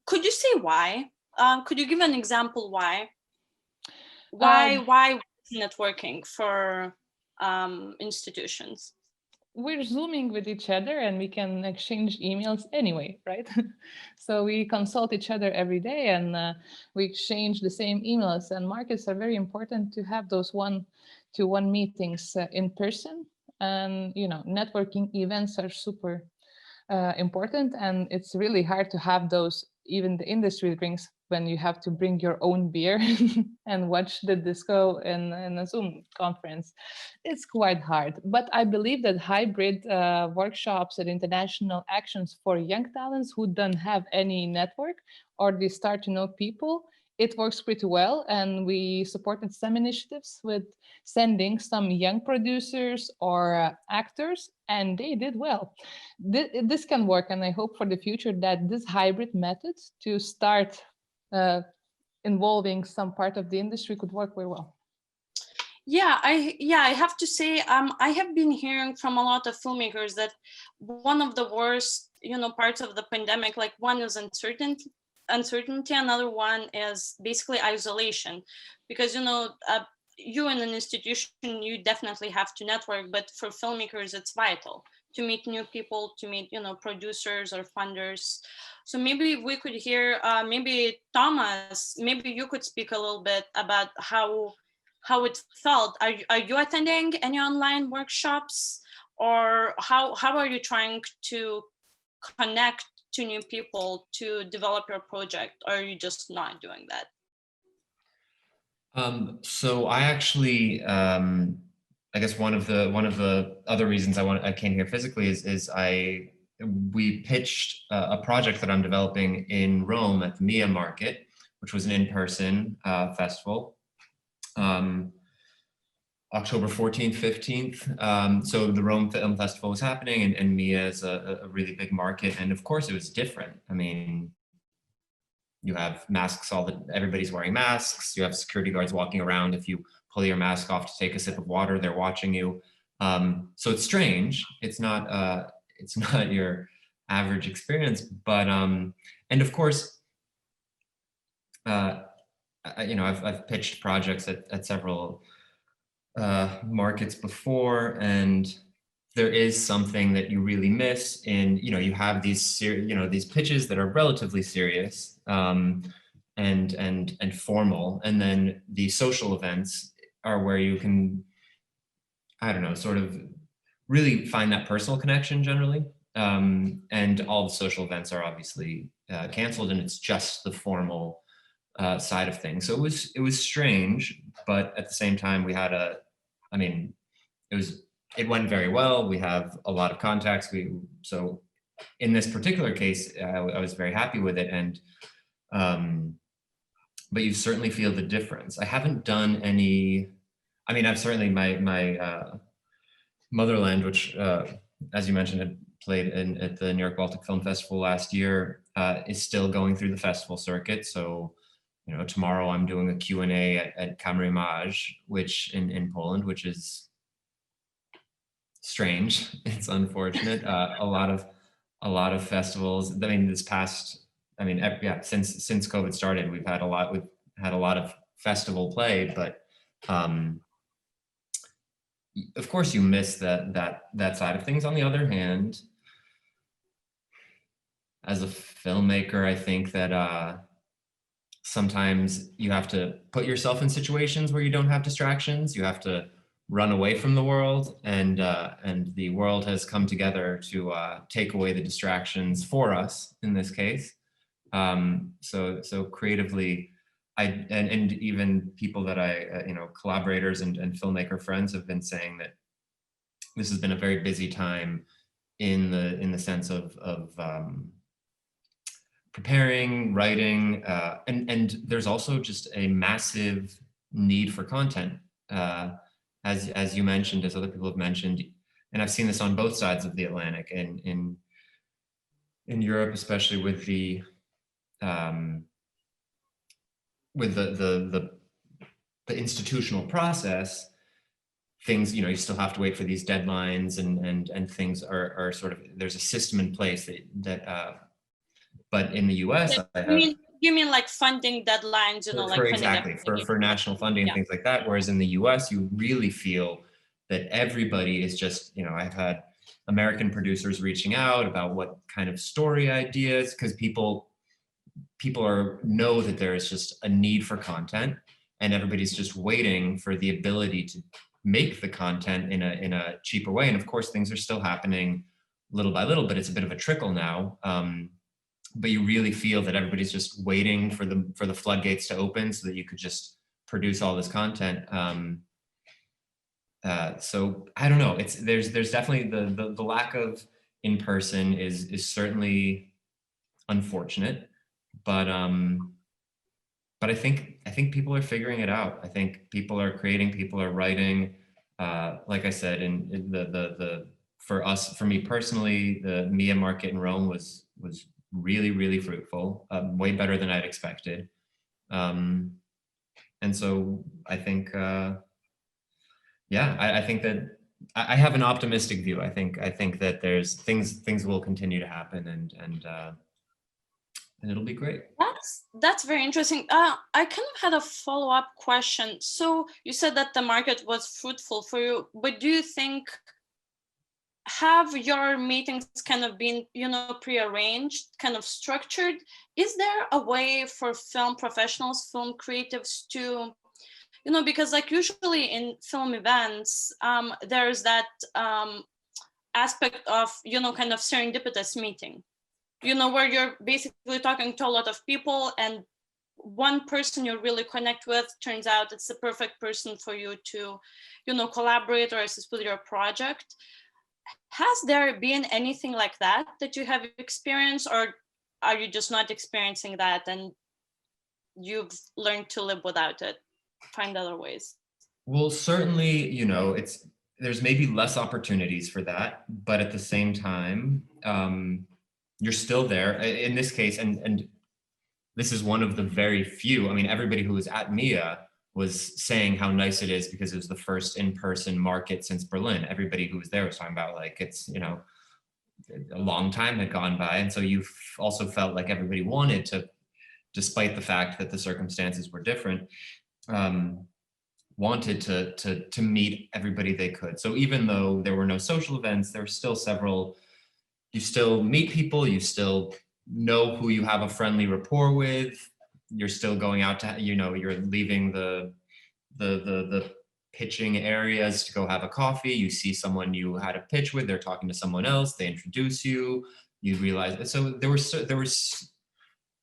Could you say why? Could you give an example why? Why isn't it working for institutions? We're Zooming with each other and we can exchange emails anyway, right? So we consult each other every day and we exchange the same emails, and markets are very important to have those one-to-one meetings in person. And, you know, networking events are super important, and it's really hard to have those, even the industry drinks, when you have to bring your own beer and watch the disco in a Zoom conference. It's quite hard. But I believe that hybrid workshops and international actions for young talents who don't have any network or they start to know people, it works pretty well. And we supported some initiatives with sending some young producers or actors, and they did well. This can work, and I hope for the future that this hybrid method to start involving some part of the industry could work very well. Yeah, I have to say, I have been hearing from a lot of filmmakers that one of the worst, you know, parts of the pandemic, like one is uncertainty, another one is basically isolation, because, you know, you in an institution, you definitely have to network, but for filmmakers, it's vital to meet new people, to meet, you know, producers or funders. So maybe we could hear, maybe Thomas, maybe you could speak a little bit about how it felt. Are you attending any online workshops, or how are you trying to connect to new people to develop your project, or are you just not doing that? So I actually, I guess one of the other reasons I came here physically is we pitched a project that I'm developing in Rome at the Mia market, which was an in-person festival, October 14th, 15th. So the Rome Film Festival was happening, and Mia is a really big market, and of course it was different. I mean, you have masks, everybody's wearing masks. You have security guards walking around. If you pull your mask off to take a sip of water, they're watching you. So it's strange. It's not your average experience, but and of course, I've pitched projects at several markets before, and there is something that you really miss in, you have these these pitches that are relatively serious and formal, and then the social events are where you can, I don't know, sort of really find that personal connection generally. And all the social events are obviously canceled, and it's just the formal side of things. So it was strange, but at the same time, we had it went very well. We have a lot of contacts. So in this particular case, I was very happy with it. And, but you certainly feel the difference. I haven't done any, I've certainly my Motherland, which, as you mentioned, had played at the New York Baltic Film Festival last year, is still going through the festival circuit. So, tomorrow I'm doing a Q&A at Māris, which in Poland, which is strange. It's unfortunate. A lot of festivals. Since COVID started, we've had a lot of festival play, but of course you miss that side of things. On the other hand, as a filmmaker, I think that sometimes you have to put yourself in situations where you don't have distractions. You have to run away from the world, and the world has come together to take away the distractions for us in this case. So creatively, and even people that collaborators and filmmaker friends have been saying that this has been a very busy time in the sense of preparing, writing, and there's also just a massive need for content, as you mentioned, as other people have mentioned, and I've seen this on both sides of the Atlantic, and in Europe, especially with the institutional process, things, you still have to wait for these deadlines, and things are sort of, there's a system in place that but in the US, you mean like funding deadlines, for national funding and things like that. Whereas in the US, you really feel that everybody is just, I've had American producers reaching out about what kind of story ideas, because people know that there is just a need for content, and everybody's just waiting for the ability to make the content in a cheaper way. And of course, things are still happening little by little, but it's a bit of a trickle now. But you really feel that everybody's just waiting for the floodgates to open so that you could just produce all this content. So I don't know. There's definitely the lack of in person is certainly unfortunate, but I think people are figuring it out. I think people are creating, people are writing. Like I said, in for me personally, the MIA market in Rome was really, really fruitful, way better than I'd expected. And so I think, I think that I have an optimistic view. I think that there's things will continue to happen, and it'll be great. That's very interesting. I kind of had a follow-up question. So you said that the market was fruitful for you, but do you think, have your meetings kind of been, prearranged, kind of structured? Is there a way for film professionals, film creatives to, because like usually in film events, there's that aspect of, kind of serendipitous meeting, where you're basically talking to a lot of people, and one person you really connect with turns out it's the perfect person for you to, collaborate or assist with your project. Has there been anything like that you have experienced, or are you just not experiencing that and you've learned to live without it, find other ways? Well, certainly, there's maybe less opportunities for that, but at the same time, you're still there. In this case, and this is one of the very few, everybody who was at MIA was saying how nice it is because it was the first in-person market since Berlin. Everybody who was there was talking about it's, a long time had gone by. And so you also felt like everybody wanted to despite the fact that the circumstances were different, wanted to meet everybody they could. So even though there were no social events, there were still several, you still meet people, you still know who you have a friendly rapport with, you're still going out to, you're leaving the pitching areas to go have a coffee, you see someone you had a pitch with, they're talking to someone else, they introduce you, you realize, so there was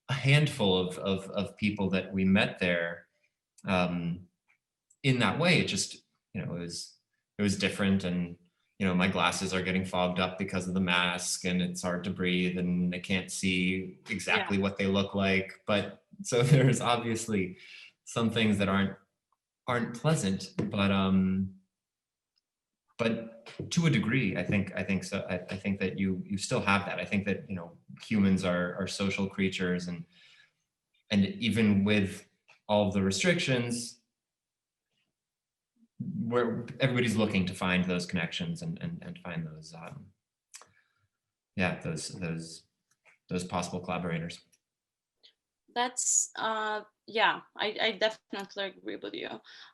a handful of people that we met there. In that way, it just, it was different, and my glasses are getting fogged up because of the mask, and it's hard to breathe, and I can't see exactly what they look like. But so there's obviously some things that aren't pleasant, but to a degree, I think so. I think that you still have that. I think that humans are social creatures, and even with all of the restrictions, where everybody's looking to find those connections and find those those possible collaborators. That's yeah, I definitely agree with you.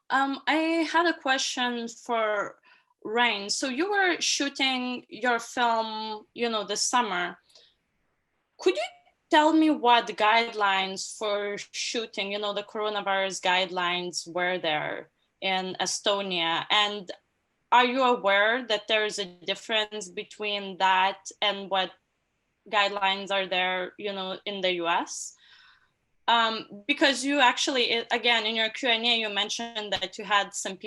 I had a question for Rain. So you were shooting your film, this summer. Could you tell me what the guidelines for shooting, the coronavirus guidelines were there in Estonia? And are you aware that there is a difference between that and what guidelines are there, in the US? Because you actually, again, in your Q&A, you mentioned that you had some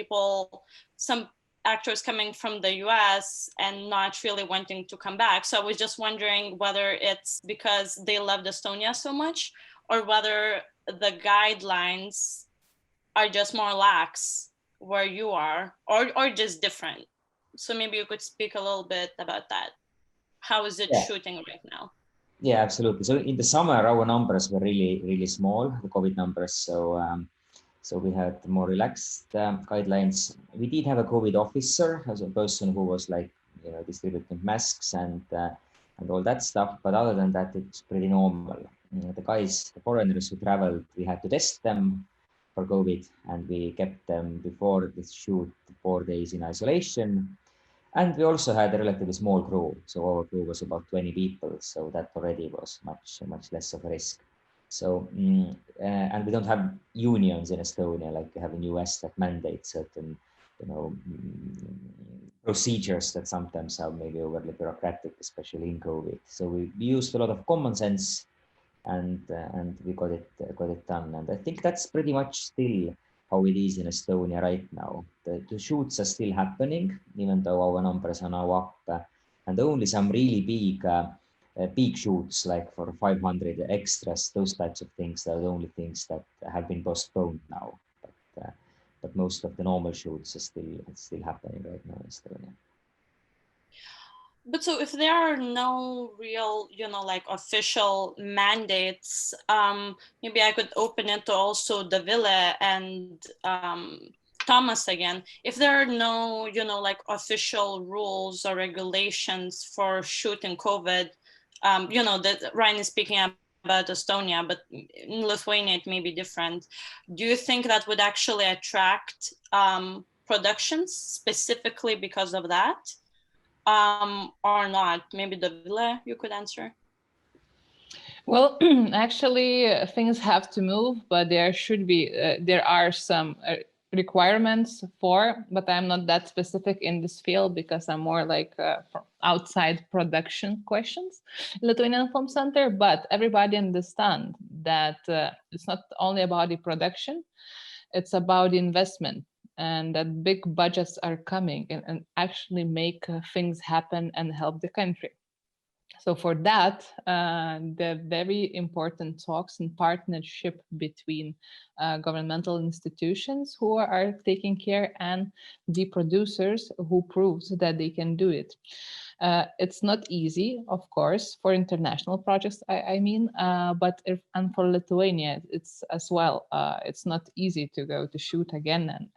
actors coming from the US and not really wanting to come back. So I was just wondering whether it's because they loved Estonia so much, or whether the guidelines are just more lax where you are, or just different. So maybe you could speak a little bit about that. How is it shooting right now? Yeah, absolutely. So in the summer, our numbers were really, really small, the COVID numbers. So we had more relaxed guidelines. We did have a COVID officer as a person who was distributing masks and all that stuff. But other than that, it's pretty normal. The foreigners who traveled, we had to test them for COVID, and we kept them before the shoot 4 days in isolation. And we also had a relatively small crew. So our crew was about 20 people. So that already was much less of a risk. So, and we don't have unions in Estonia like we have in US that mandate certain, procedures that sometimes are maybe overly bureaucratic, especially in COVID. So we used a lot of common sense, and we got it done. And I think that's pretty much still how it is in Estonia right now. The shoots are still happening, even though our numbers are now up, and only some really big shoots, like for 500 extras, those types of things are the only things that have been postponed now. But most of the normal shoots are still happening right now in Estonia. But so if there are no real, official mandates, maybe I could open it to also Dovilė and Tomas again. If there are no, official rules or regulations for shooting COVID, that Ryan is speaking about Estonia, but in Lithuania it may be different. Do you think that would actually attract productions specifically because of that? Or not? Maybe Dovilė, you could answer. Well, actually, things have to move, but there are some requirements but I'm not that specific in this field because I'm more like from outside production questions, Lithuanian Film Center. But everybody understands that it's not only about the production, it's about the investment. And that big budgets are coming and actually make things happen and help the country. So for that, the very important talks and partnership between governmental institutions who are taking care and the producers who proves that they can do it. It's not easy, of course, for international projects, and for Lithuania, it's as well. It's not easy to go to shoot again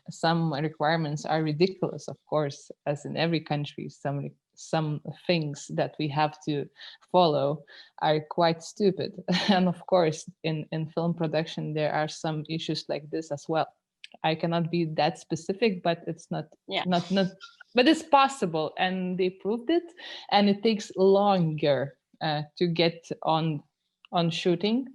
some requirements are ridiculous, of course, as in every country, some some things that we have to follow are quite stupid. And of course, in film production, there are some issues like this as well. I cannot be that specific, but it's not, but it's possible, and they proved it. And it takes longer to get on shooting.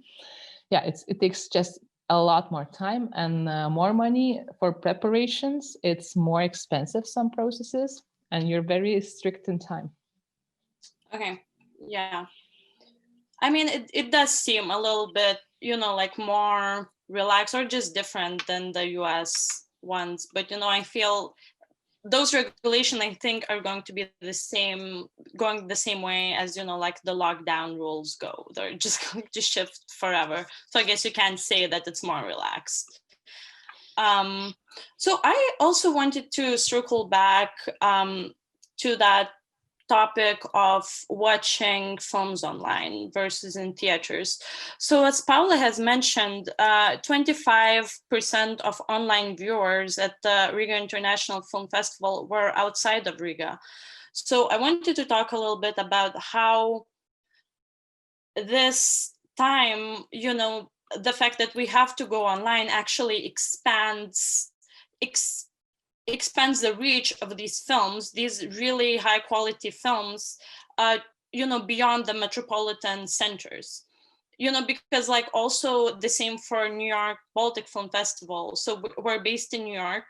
Yeah, it takes just a lot more time and more money for preparations. It's more expensive, some processes, and you're very strict in time. Okay, yeah. I mean, it does seem a little bit, like more relaxed or just different than the US ones. But, I feel those regulations, I think, are going to be going the same way as, like the lockdown rules go. They're just going to shift forever. So I guess you can't say that it's more relaxed. So I also wanted to circle back to that topic of watching films online versus in theaters. So as Paula has mentioned, 25% of online viewers at the Riga International Film Festival were outside of Riga. So I wanted to talk a little bit about how this time, the fact that we have to go online actually expands the reach of these films, these really high quality films, beyond the metropolitan centers, because like also the same for New York Baltic Film Festival. So we're based in New York,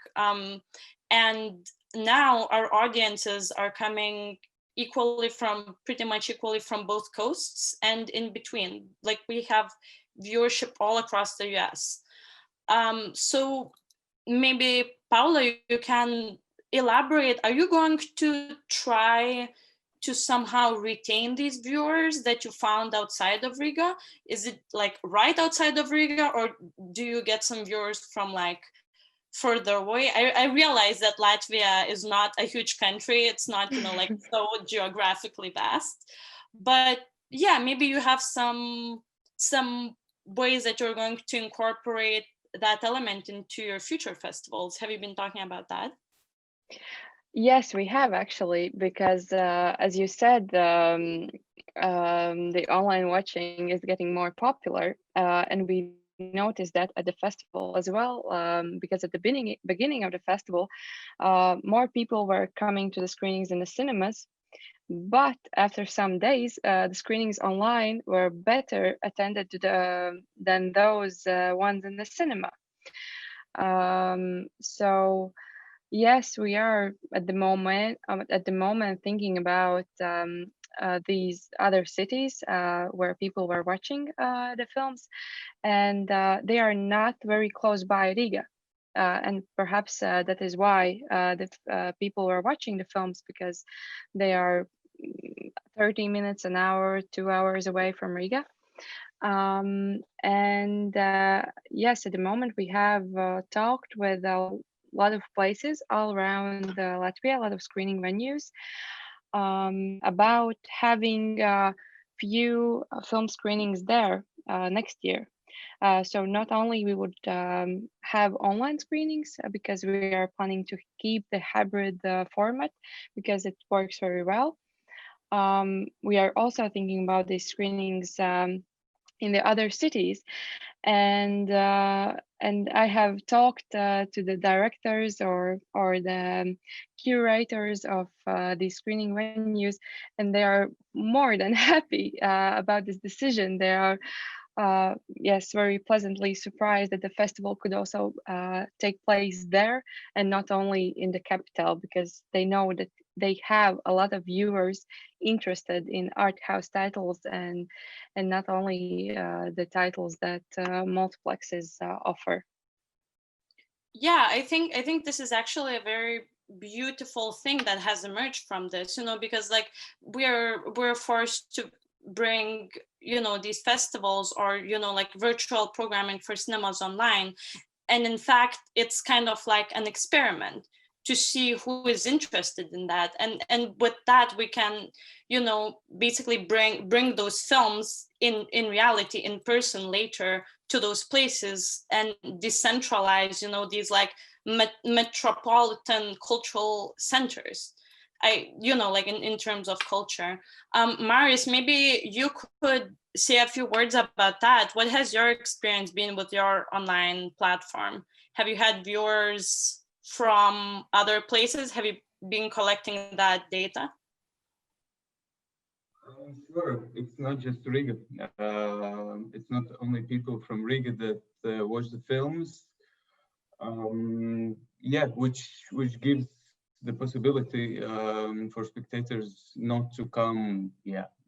and now our audiences are coming pretty much equally from both coasts and in between. Like we have viewership all across the US. So maybe Paula, you can elaborate. Are you going to try to somehow retain these viewers that you found outside of Riga? Is it like right outside of Riga, or do you get some viewers from like further away? I realize that Latvia is not a huge country. It's not, like so geographically vast, but yeah, maybe you have some ways that you're going to incorporate that element into your future festivals. Have you been talking about that? Yes, we have actually, because as you said, the online watching is getting more popular, and we noticed that at the festival as well, because at the beginning of the festival, more people were coming to the screenings in the cinemas. But after some days, the screenings online were better attended than those ones in the cinema. So yes, we are at the moment thinking about these other cities where people were watching the films, and they are not very close by Riga. And perhaps that is why the people were watching the films, because they are 30 minutes, an hour, 2 hours away from Riga. And yes, at the moment we have talked with a lot of places all around Latvia, a lot of screening venues, about having a few film screenings there next year. So not only we would have online screenings, because we are planning to keep the hybrid format because it works very well. We are also thinking about these screenings in the other cities, and I have talked to the directors or the curators of these screening venues, and they are more than happy about this decision. They are yes, very pleasantly surprised that the festival could also take place there and not only in the capital, because they know that they have a lot of viewers interested in art house titles and not only the titles that multiplexes offer. Yeah, I think this is actually a very beautiful thing that has emerged from this, because like we're forced to bring these festivals or like virtual programming for cinemas online, and in fact it's kind of like an experiment to see who is interested in that, and with that we can basically bring those films in reality, in person, later to those places and decentralize these like metropolitan cultural centers. like in terms of culture. Māris, maybe you could say a few words about that. What has your experience been with your online platform? Have you had viewers from other places? Have you been collecting that data? Sure, it's not just Riga. It's not only people from Riga that watch the films. Yeah, which gives the possibility for spectators not to come,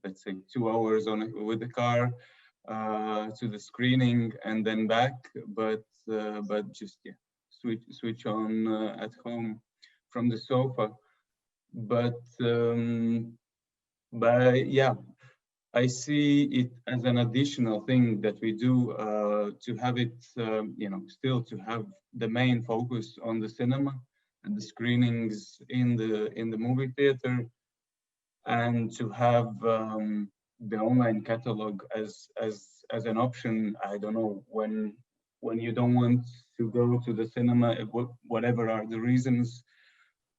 let's say 2 hours with the car to the screening and then back, but just switch on at home from the sofa. But yeah, I see it as an additional thing that we do to have it, still to have the main focus on the cinema and the screenings in the movie theater, and to have the online catalog as an option. I don't know, when you don't want to go to the cinema, whatever are the reasons,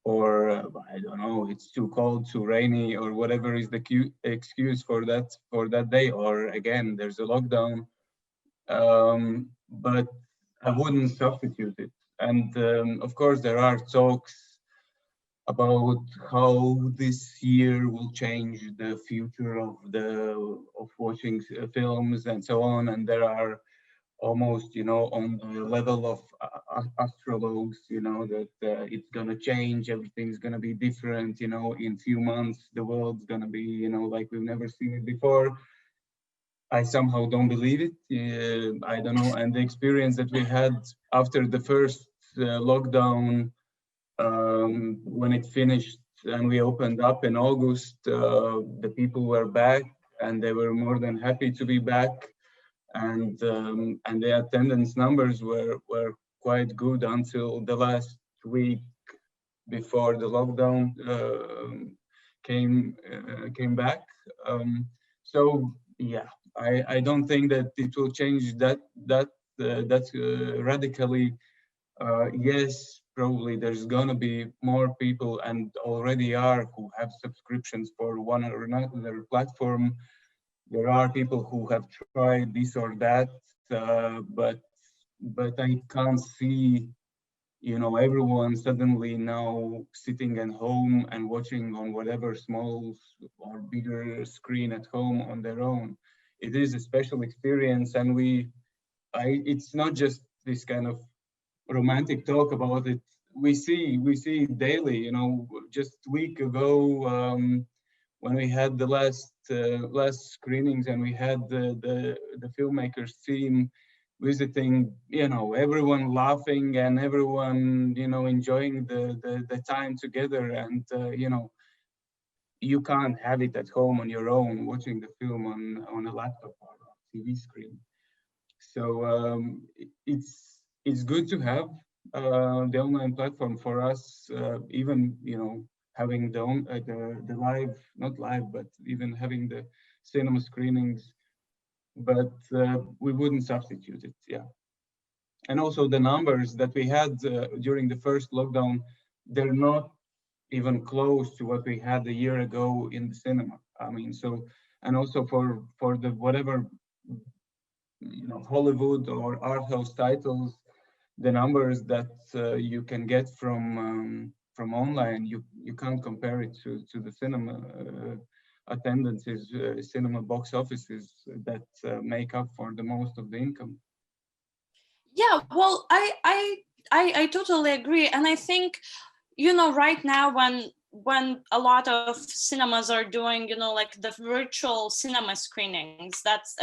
or I don't know, it's too cold, too rainy, or whatever is the excuse for that day, or again, there's a lockdown. But I wouldn't substitute it. And of course, there are talks about how this year will change the future of watching films and so on. And there are almost, on the level of astrologues, that it's gonna change, everything's gonna be different, in few months, the world's gonna be, like we've never seen it before. I somehow don't believe it. I don't know. And the experience that we had after the first lockdown, when it finished and we opened up in August, the people were back and they were more than happy to be back. And the attendance numbers were quite good until the last week before the lockdown came back. So yeah, I don't think that it will change that radically. Yes, probably there's gonna be more people, and already are, who have subscriptions for one or another platform. There are people who have tried this or that, but I can't see, everyone suddenly now sitting at home and watching on whatever small or bigger screen at home on their own. It is a special experience, and it's not just this kind of romantic talk about it. We see it daily. Just a week ago, when we had the last screenings, and we had the filmmakers team visiting, everyone laughing and everyone, enjoying the time together. And you can't have it at home on your own, watching the film on a laptop or a TV screen. So it's good to have the online platform for us, even having the live, not live, but even having the cinema screenings, but we wouldn't substitute it. Yeah. And also the numbers that we had during the first lockdown, they're not even close to what we had a year ago in the cinema. I mean, so, and also for the whatever, Hollywood or art house titles, the numbers that you can get from online, you can't compare it to the cinema attendances, cinema box offices that make up for the most of the income. Yeah, well, I totally agree, and I think, right now when a lot of cinemas are doing, like the virtual cinema screenings, that's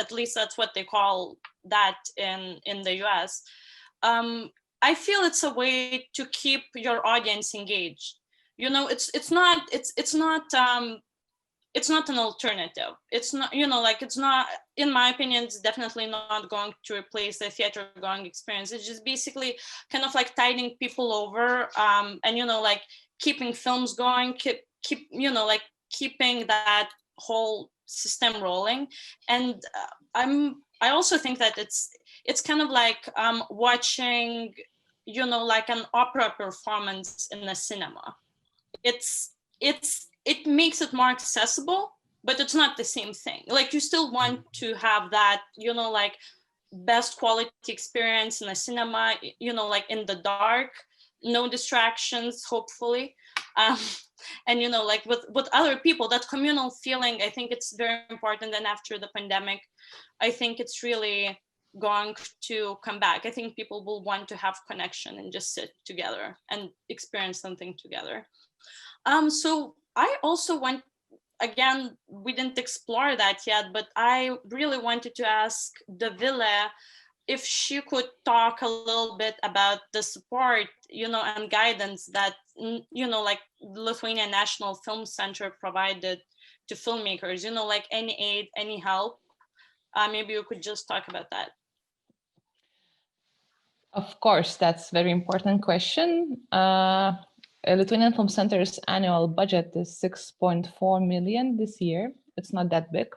what they call that in the US. I feel it's a way to keep your audience engaged. It's not an alternative. It's not, it's not, in my opinion, it's definitely not going to replace the theater going experience. It's just basically kind of like tiding people over, and, like keeping films going, keeping that whole system rolling. And I also think that it's kind of like watching, like an opera performance in a cinema. It's it makes it more accessible, but it's not the same thing. Like you still want to have that, you know, like best quality experience in a cinema, you know, like in the dark, no distractions, hopefully. And, you know, like with other people, that communal feeling, I think it's very important. And after the pandemic, I think it's really going to come back. I think people will want to have connection and just sit together and experience something together. So I also want, again, we didn't explore that yet, but I really wanted to ask Dovilė if she could talk a little bit about the support, you know, and guidance that, you know, like Lithuanian National Film Center provided to filmmakers, you know, like any aid, any help. Maybe you could just talk about that. Of course, that's a very important question. Lithuanian Film Center's annual budget is 6.4 million this year. It's not that big.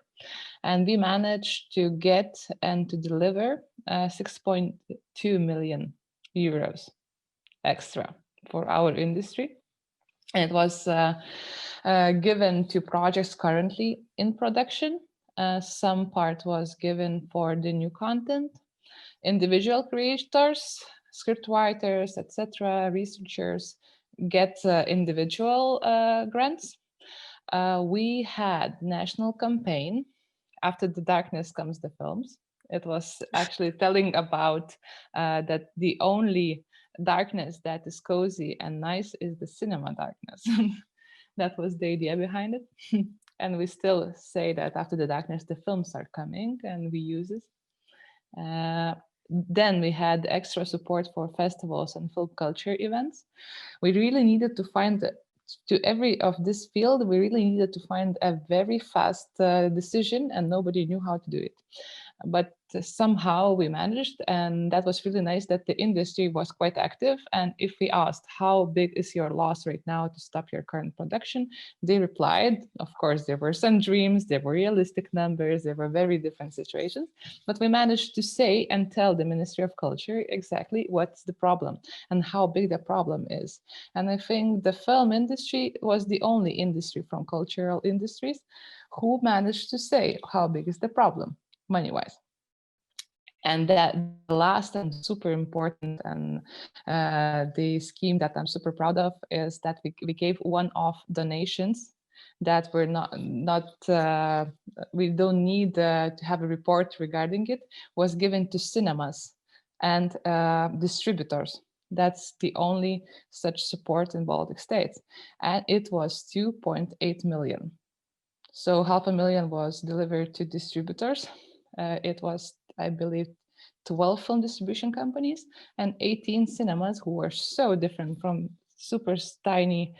And we managed to get and to deliver 6.2 million euros extra for our industry. And it was given to projects currently in production. Some part was given for the new content. Individual creators, script writers, etc., researchers get individual grants. We had national campaign, After the Darkness Comes the Films. It was actually telling about that the only darkness that is cozy and nice is the cinema darkness. That was the idea behind it. And we still say that after the darkness, the films are coming, and we use it. Then we had extra support for festivals and film culture events. We really needed to find to every of this field, we really needed to find a very fast decision, and nobody knew how to do it. But somehow we managed, and that was really nice that the industry was quite active. And if we asked, how big is your loss right now to stop your current production? They replied, of course, there were some dreams, there were realistic numbers, there were very different situations, but we managed to say and tell the Ministry of Culture exactly what's the problem and how big the problem is. And I think the film industry was the only industry from cultural industries who managed to say how big is the problem money-wise. And that the last and super important and the scheme that I'm super proud of is that we gave one-off donations that were not we don't need to have a report regarding it, was given to cinemas and distributors. That's the only such support in Baltic States. And it was 2.8 million. So 500,000 was delivered to distributors. It was, I believe, 12 film distribution companies and 18 cinemas who were so different, from super tiny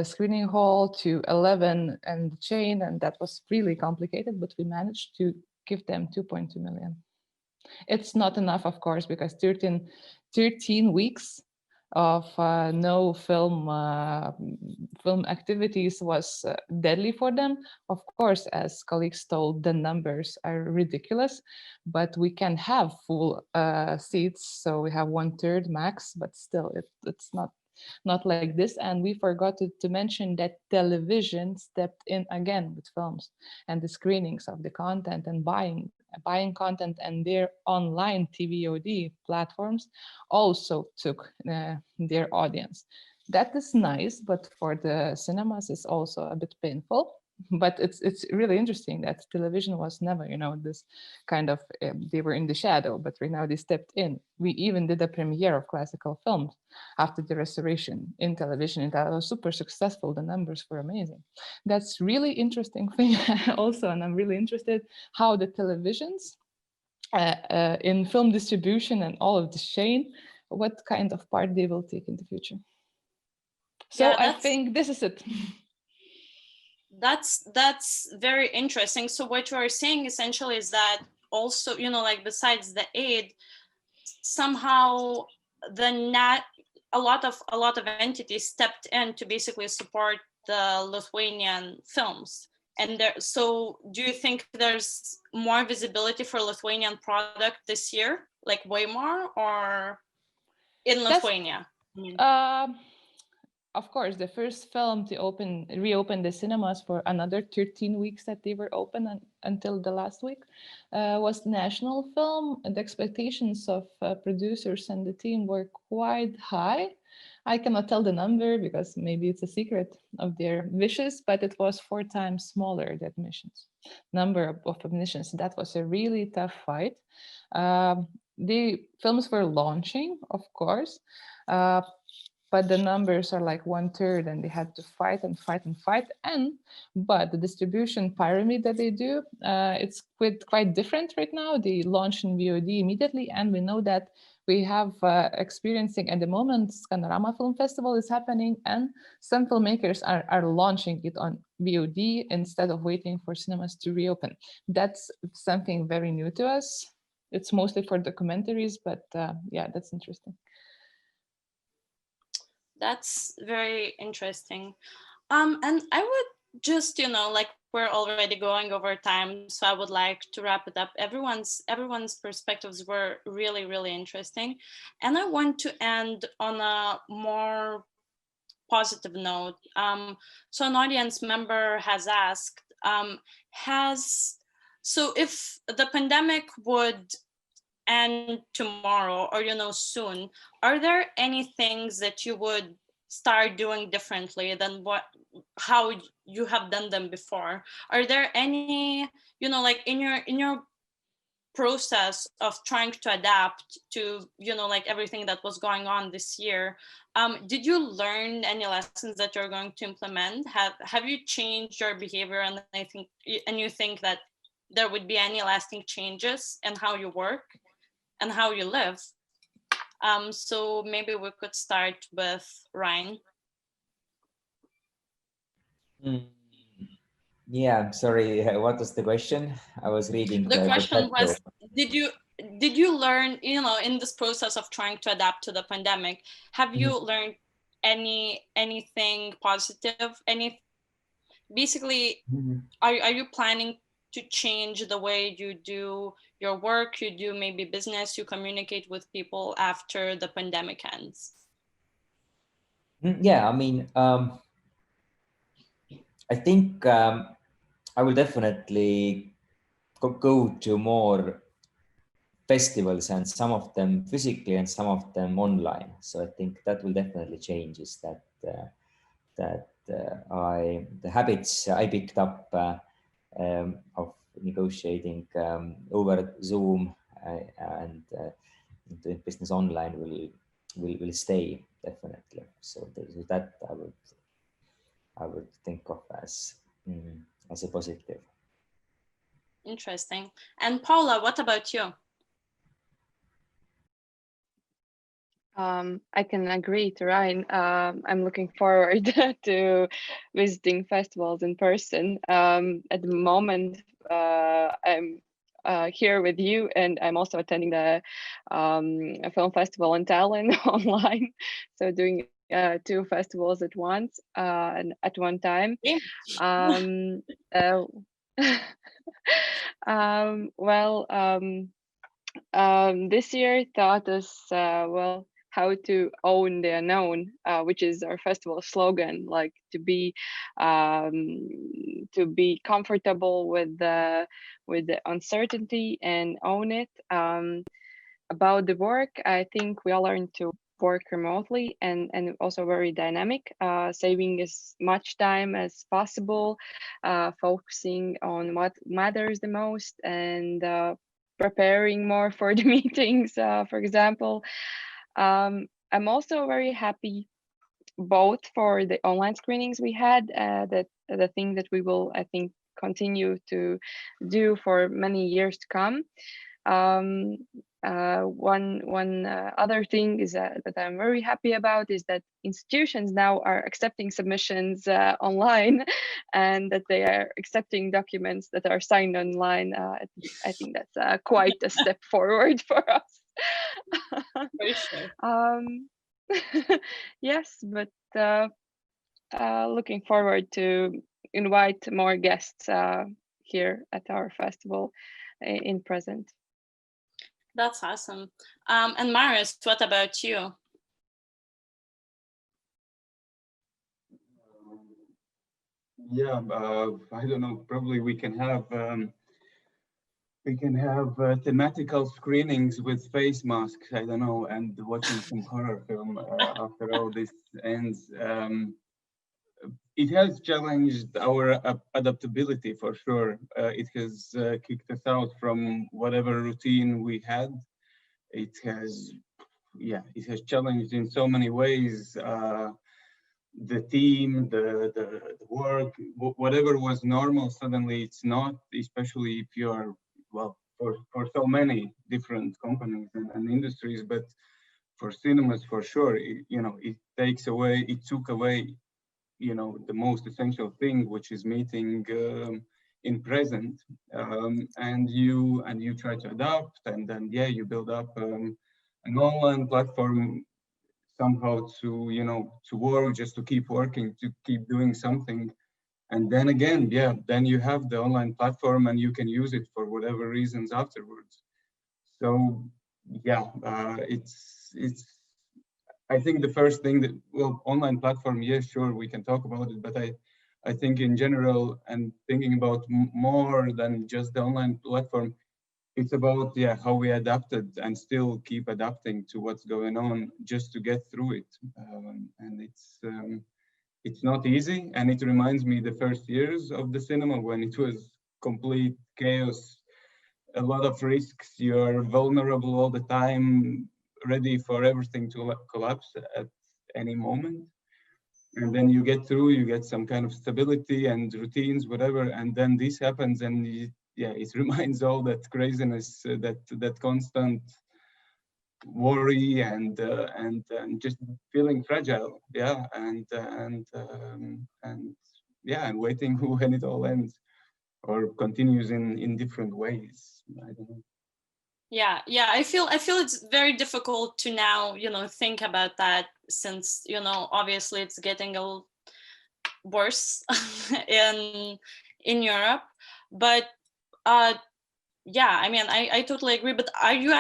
screening hall to 11 and the chain, and that was really complicated, but we managed to give them 2.2 million. It's not enough, of course, because 13 weeks of no film activities was deadly for them. Of course, as colleagues told, the numbers are ridiculous, but we can have full seats, so we have 1/3 max, but still it's not like this. And we forgot to mention that television stepped in again with films and the screenings of the content and buying content, and their online TVOD platforms also took their audience. That is nice, but for the cinemas it's also a bit painful. But it's really interesting that television was never, this kind of, they were in the shadow, but right now they stepped in. We even did a premiere of classical films after the restoration in television, and that was super successful. The numbers were amazing. That's really interesting thing also, and I'm really interested how the televisions in film distribution and all of the chain, what kind of part they will take in the future. So yeah, I think this is it. That's very interesting. So what you are saying essentially is that also, like besides the aid, somehow a lot of entities stepped in to basically support the Lithuanian films. And so do you think there's more visibility for Lithuanian product this year, like way more, or in Lithuania? of course, the first film to reopen the cinemas for another 13 weeks that they were open until the last week was national film. And the expectations of producers and the team were quite high. I cannot tell the number because maybe it's a secret of their wishes, but it was 4 times smaller, the admissions, number of admissions. That was a really tough fight. The films were launching, of course, but the numbers are like 1/3 and they had to fight and fight and fight. But the distribution pyramid that they do, it's quite different right now. They launch in VOD immediately, and we know that we have experiencing at the moment, Scandinavia Film Festival is happening, and some filmmakers are launching it on VOD instead of waiting for cinemas to reopen. That's something very new to us. It's mostly for documentaries, but yeah, that's interesting. That's very interesting. And I would just, like we're already going over time, so I would like to wrap it up. Everyone's perspectives were really, really interesting. And I want to end on a more positive note. So an audience member has asked, so if the pandemic would end tomorrow or soon, are there any things that you would start doing differently than how you have done them before? Are there any like in your process of trying to adapt to like everything that was going on this year, did you learn any lessons that you're going to implement? Have you changed your behavior, and you think that there would be any lasting changes in how you work and how you live? So maybe we could start with Ryan. Yeah, sorry, what was the question? I was reading the question was, did you learn, in this process of trying to adapt to the pandemic, have you learned anything positive? Basically, are you planning to change the way you do your work, you do maybe business, you communicate with people after the pandemic ends? Yeah, I mean, I think I will definitely go to more festivals, and some of them physically and some of them online. So I think that will definitely change, is that the habits I picked up of negotiating over Zoom and doing business online will stay definitely. So that I would think of as a positive. Interesting. And Paula, what about you? I can agree to Ryan. I'm looking forward to visiting festivals in person. At the moment, I'm here with you, and I'm also attending the a film festival in Tallinn online. So doing 2 festivals at once and at one time. This year taught us how to own the unknown, which is our festival slogan, like to be comfortable with the uncertainty and own it. About the work, I think we all learned to work remotely and also very dynamic, saving as much time as possible, focusing on what matters the most, and preparing more for the meetings, for example. I'm also very happy both for the online screenings we had, the thing that we will, I think, continue to do for many years to come. One other thing is that I'm very happy about is that institutions now are accepting submissions online, and that they are accepting documents that are signed online. I think that's quite a step forward for us. For sure. Yes, but looking forward to invite more guests here at our festival in present. That's awesome. And Māris, what about you? Yeah, I don't know. Probably we can have thematical screenings with face masks. I don't know, and watching some horror film after all this ends. It has challenged our adaptability for sure. It has kicked us out from whatever routine we had. It has, yeah, it has challenged in so many ways. The team, the work, whatever was normal, suddenly it's not, especially if you're, well, for so many different companies and industries, but for cinemas, for sure, it took away, the most essential thing, which is meeting in present, and you try to adapt, and then, yeah, you build up an online platform somehow to work, just to keep working, to keep doing something. And then again, yeah, then you have the online platform and you can use it for whatever reasons afterwards. So yeah, it's I think the first thing that, well, online platform, yeah, sure, we can talk about it, but I think in general, and thinking about more than just the online platform, it's about, yeah, how we adapted and still keep adapting to what's going on just to get through it. And it's not easy. And it reminds me the first years of the cinema when it was complete chaos, a lot of risks, you're vulnerable all the time, ready for everything to collapse at any moment. And then you get through, you get some kind of stability and routines, whatever, and then this happens, and yeah, it reminds all that craziness, that constant worry and just feeling fragile, yeah, and yeah, and waiting when it all ends or continues in different ways. I don't know. Yeah, I feel it's very difficult to now, think about that, since, obviously it's getting a little worse in Europe. But yeah, I mean, I totally agree. But are you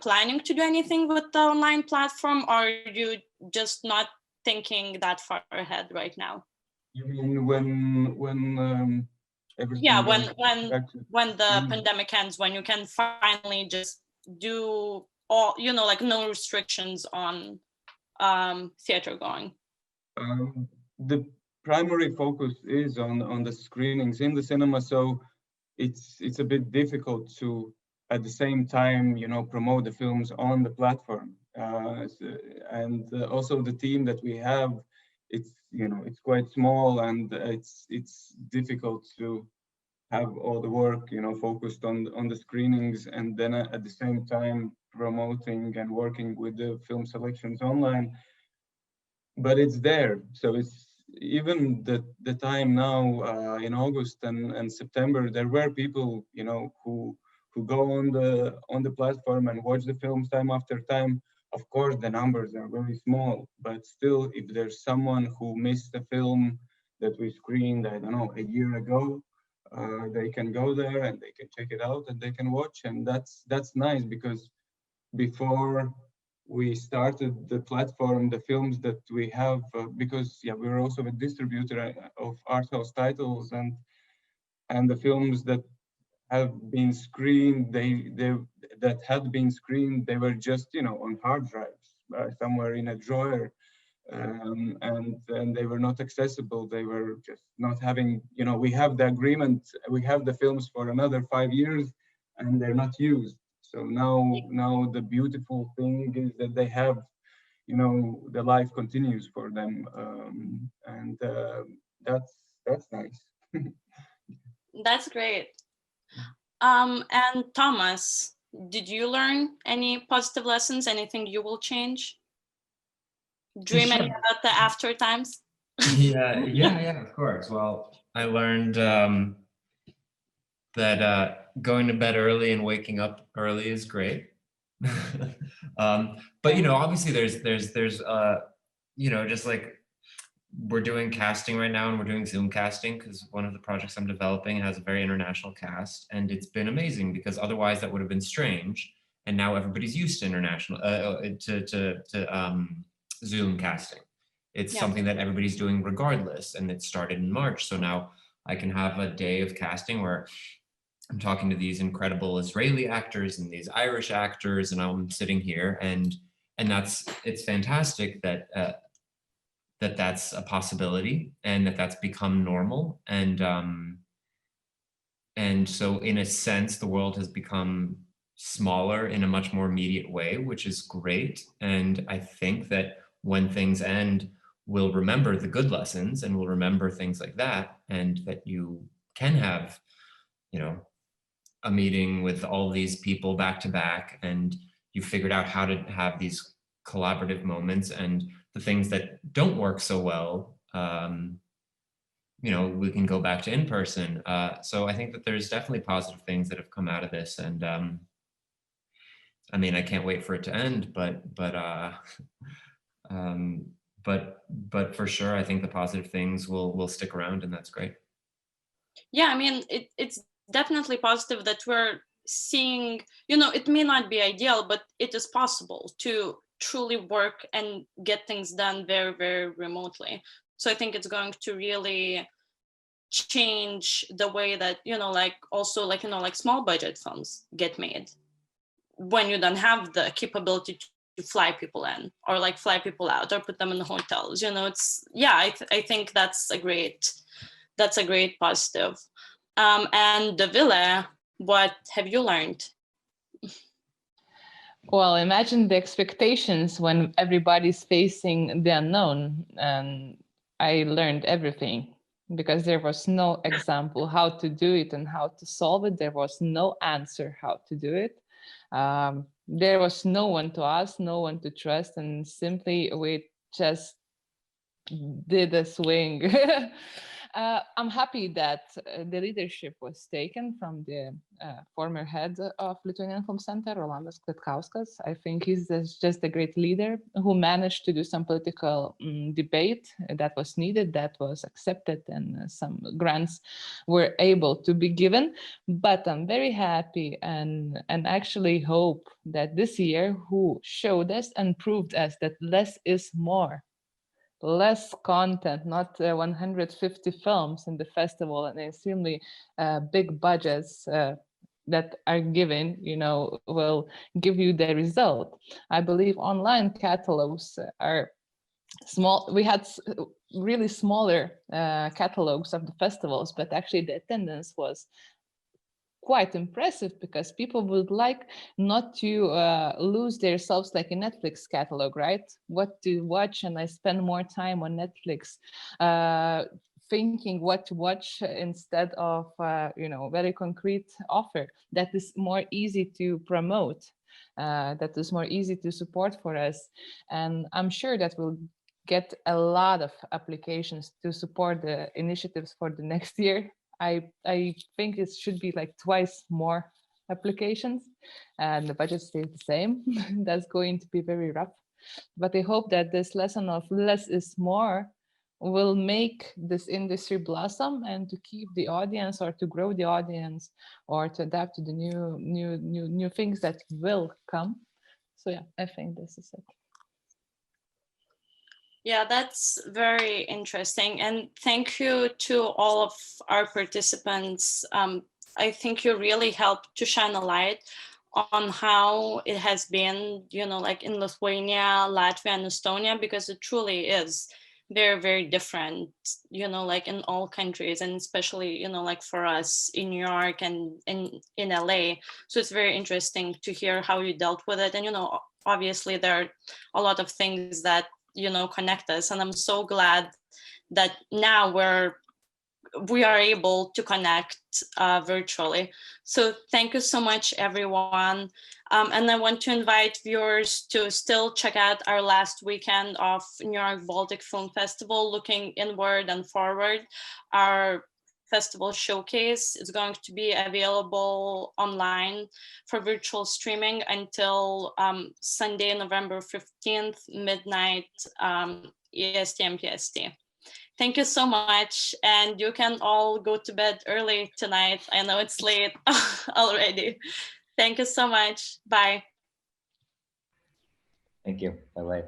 planning to do anything with the online platform, or are you just not thinking that far ahead right now? You mean when yeah, when the pandemic ends, when you can finally just do all, like no restrictions on theater going? The primary focus is on the screenings in the cinema, so it's a bit difficult to at the same time promote the films on the platform, and also the team that we have, it's quite small, and it's difficult to have all the work focused on the screenings, and then at the same time promoting and working with the film selections online. But it's there, so it's even the time now in August and September, there were people who go on the platform and watch the films time after time. Of course, the numbers are very small, but still, if there's someone who missed a film that we screened, I don't know, a year ago, they can go there and they can check it out and they can watch, and that's nice, because before we started the platform, the films that we have, because yeah, we're also a distributor of art house titles, and the films that have been screened, that had been screened, they were just on hard drives somewhere in a drawer, and they were not accessible. They were just not having, we have the agreement, we have the films for another 5 years, and they're not used. So now the beautiful thing is that they have, the life continues for them, and that's nice. That's great. And Thomas, did you learn any positive lessons? Anything you will change? Dreaming about the after times? Yeah, of course. Well, I learned that going to bed early and waking up early is great. But obviously there's just like we're doing casting right now, and we're doing Zoom casting because one of the projects I'm developing has a very international cast, and it's been amazing because otherwise that would have been strange. And now everybody's used to international to Zoom casting. it's Yeah. something that everybody's doing regardless. And it started in March. So now I can have a day of casting where I'm talking to these incredible Israeli actors and these Irish actors, and I'm sitting here, and it's fantastic that that's a possibility, and that's become normal. And so in a sense, the world has become smaller in a much more immediate way, which is great. And I think that when things end, we'll remember the good lessons, and we'll remember things like that, and that you can have, you know, a meeting with all these people back to back, and you figured out how to have these collaborative moments, and the things that don't work so well, you know, we can go back to in person. So I think that there's definitely positive things that have come out of this, and I mean, I can't wait for it to end, but for sure, I think the positive things will stick around, and that's great. Yeah, I mean, it's definitely positive that we're seeing, you know, it may not be ideal, but it is possible to truly work and get things done very, very remotely. So I think it's going to really change the way that, you know, like also like, you know, like small budget films get made when you don't have the capability to fly people in or like fly people out or put them in the hotels. You know, it's, yeah, I think that's a great positive. And Dovilė, what have you learned? Well, imagine the expectations when everybody's facing the unknown, and I learned everything because there was no example how to do it and how to solve it. There was no answer how to do it. There was no one to ask, no one to trust, and simply we just did a swing. I'm happy that the leadership was taken from the former head of Lithuanian Film Center, Rolandas Kvietkauskas. I think he's just a great leader who managed to do some political debate that was needed, that was accepted, and some grants were able to be given. But I'm very happy and actually hope that this year who showed us and proved us that less is more. Less content, not 150 films in the festival and extremely big budgets that are given, you know, will give you the result. I believe online catalogs are small. We had really smaller catalogs of the festivals, but actually the attendance was quite impressive because people would like not to lose themselves like a Netflix catalog, right? What to watch, and I spend more time on Netflix thinking what to watch instead of you know, very concrete offer that is more easy to promote, that is more easy to support for us. And I'm sure that we'll get a lot of applications to support the initiatives for the next year. I think it should be like twice more applications, and the budget stays the same. That's going to be very rough. But I hope that this lesson of less is more will make this industry blossom and to keep the audience or to grow the audience or to adapt to the new things that will come. So yeah, I think this is it. Yeah, that's very interesting. And thank you to all of our participants. I think you really helped to shine a light on how it has been, you know, like in Lithuania, Latvia, and Estonia, because it truly is very, very different, you know, like in all countries, and especially, you know, like for us in New York and in LA. So it's very interesting to hear how you dealt with it. And, you know, obviously there are a lot of things that, you know, connect us. And I'm so glad that now we are able to connect virtually. So thank you so much, everyone. And I want to invite viewers to still check out our last weekend of New York Baltic Film Festival, looking inward and forward. Our festival showcase is going to be available online for virtual streaming until Sunday, November 15th, midnight EST and PST. Thank you so much. And you can all go to bed early tonight. I know it's late already. Thank you so much. Bye. Thank you. Bye-bye.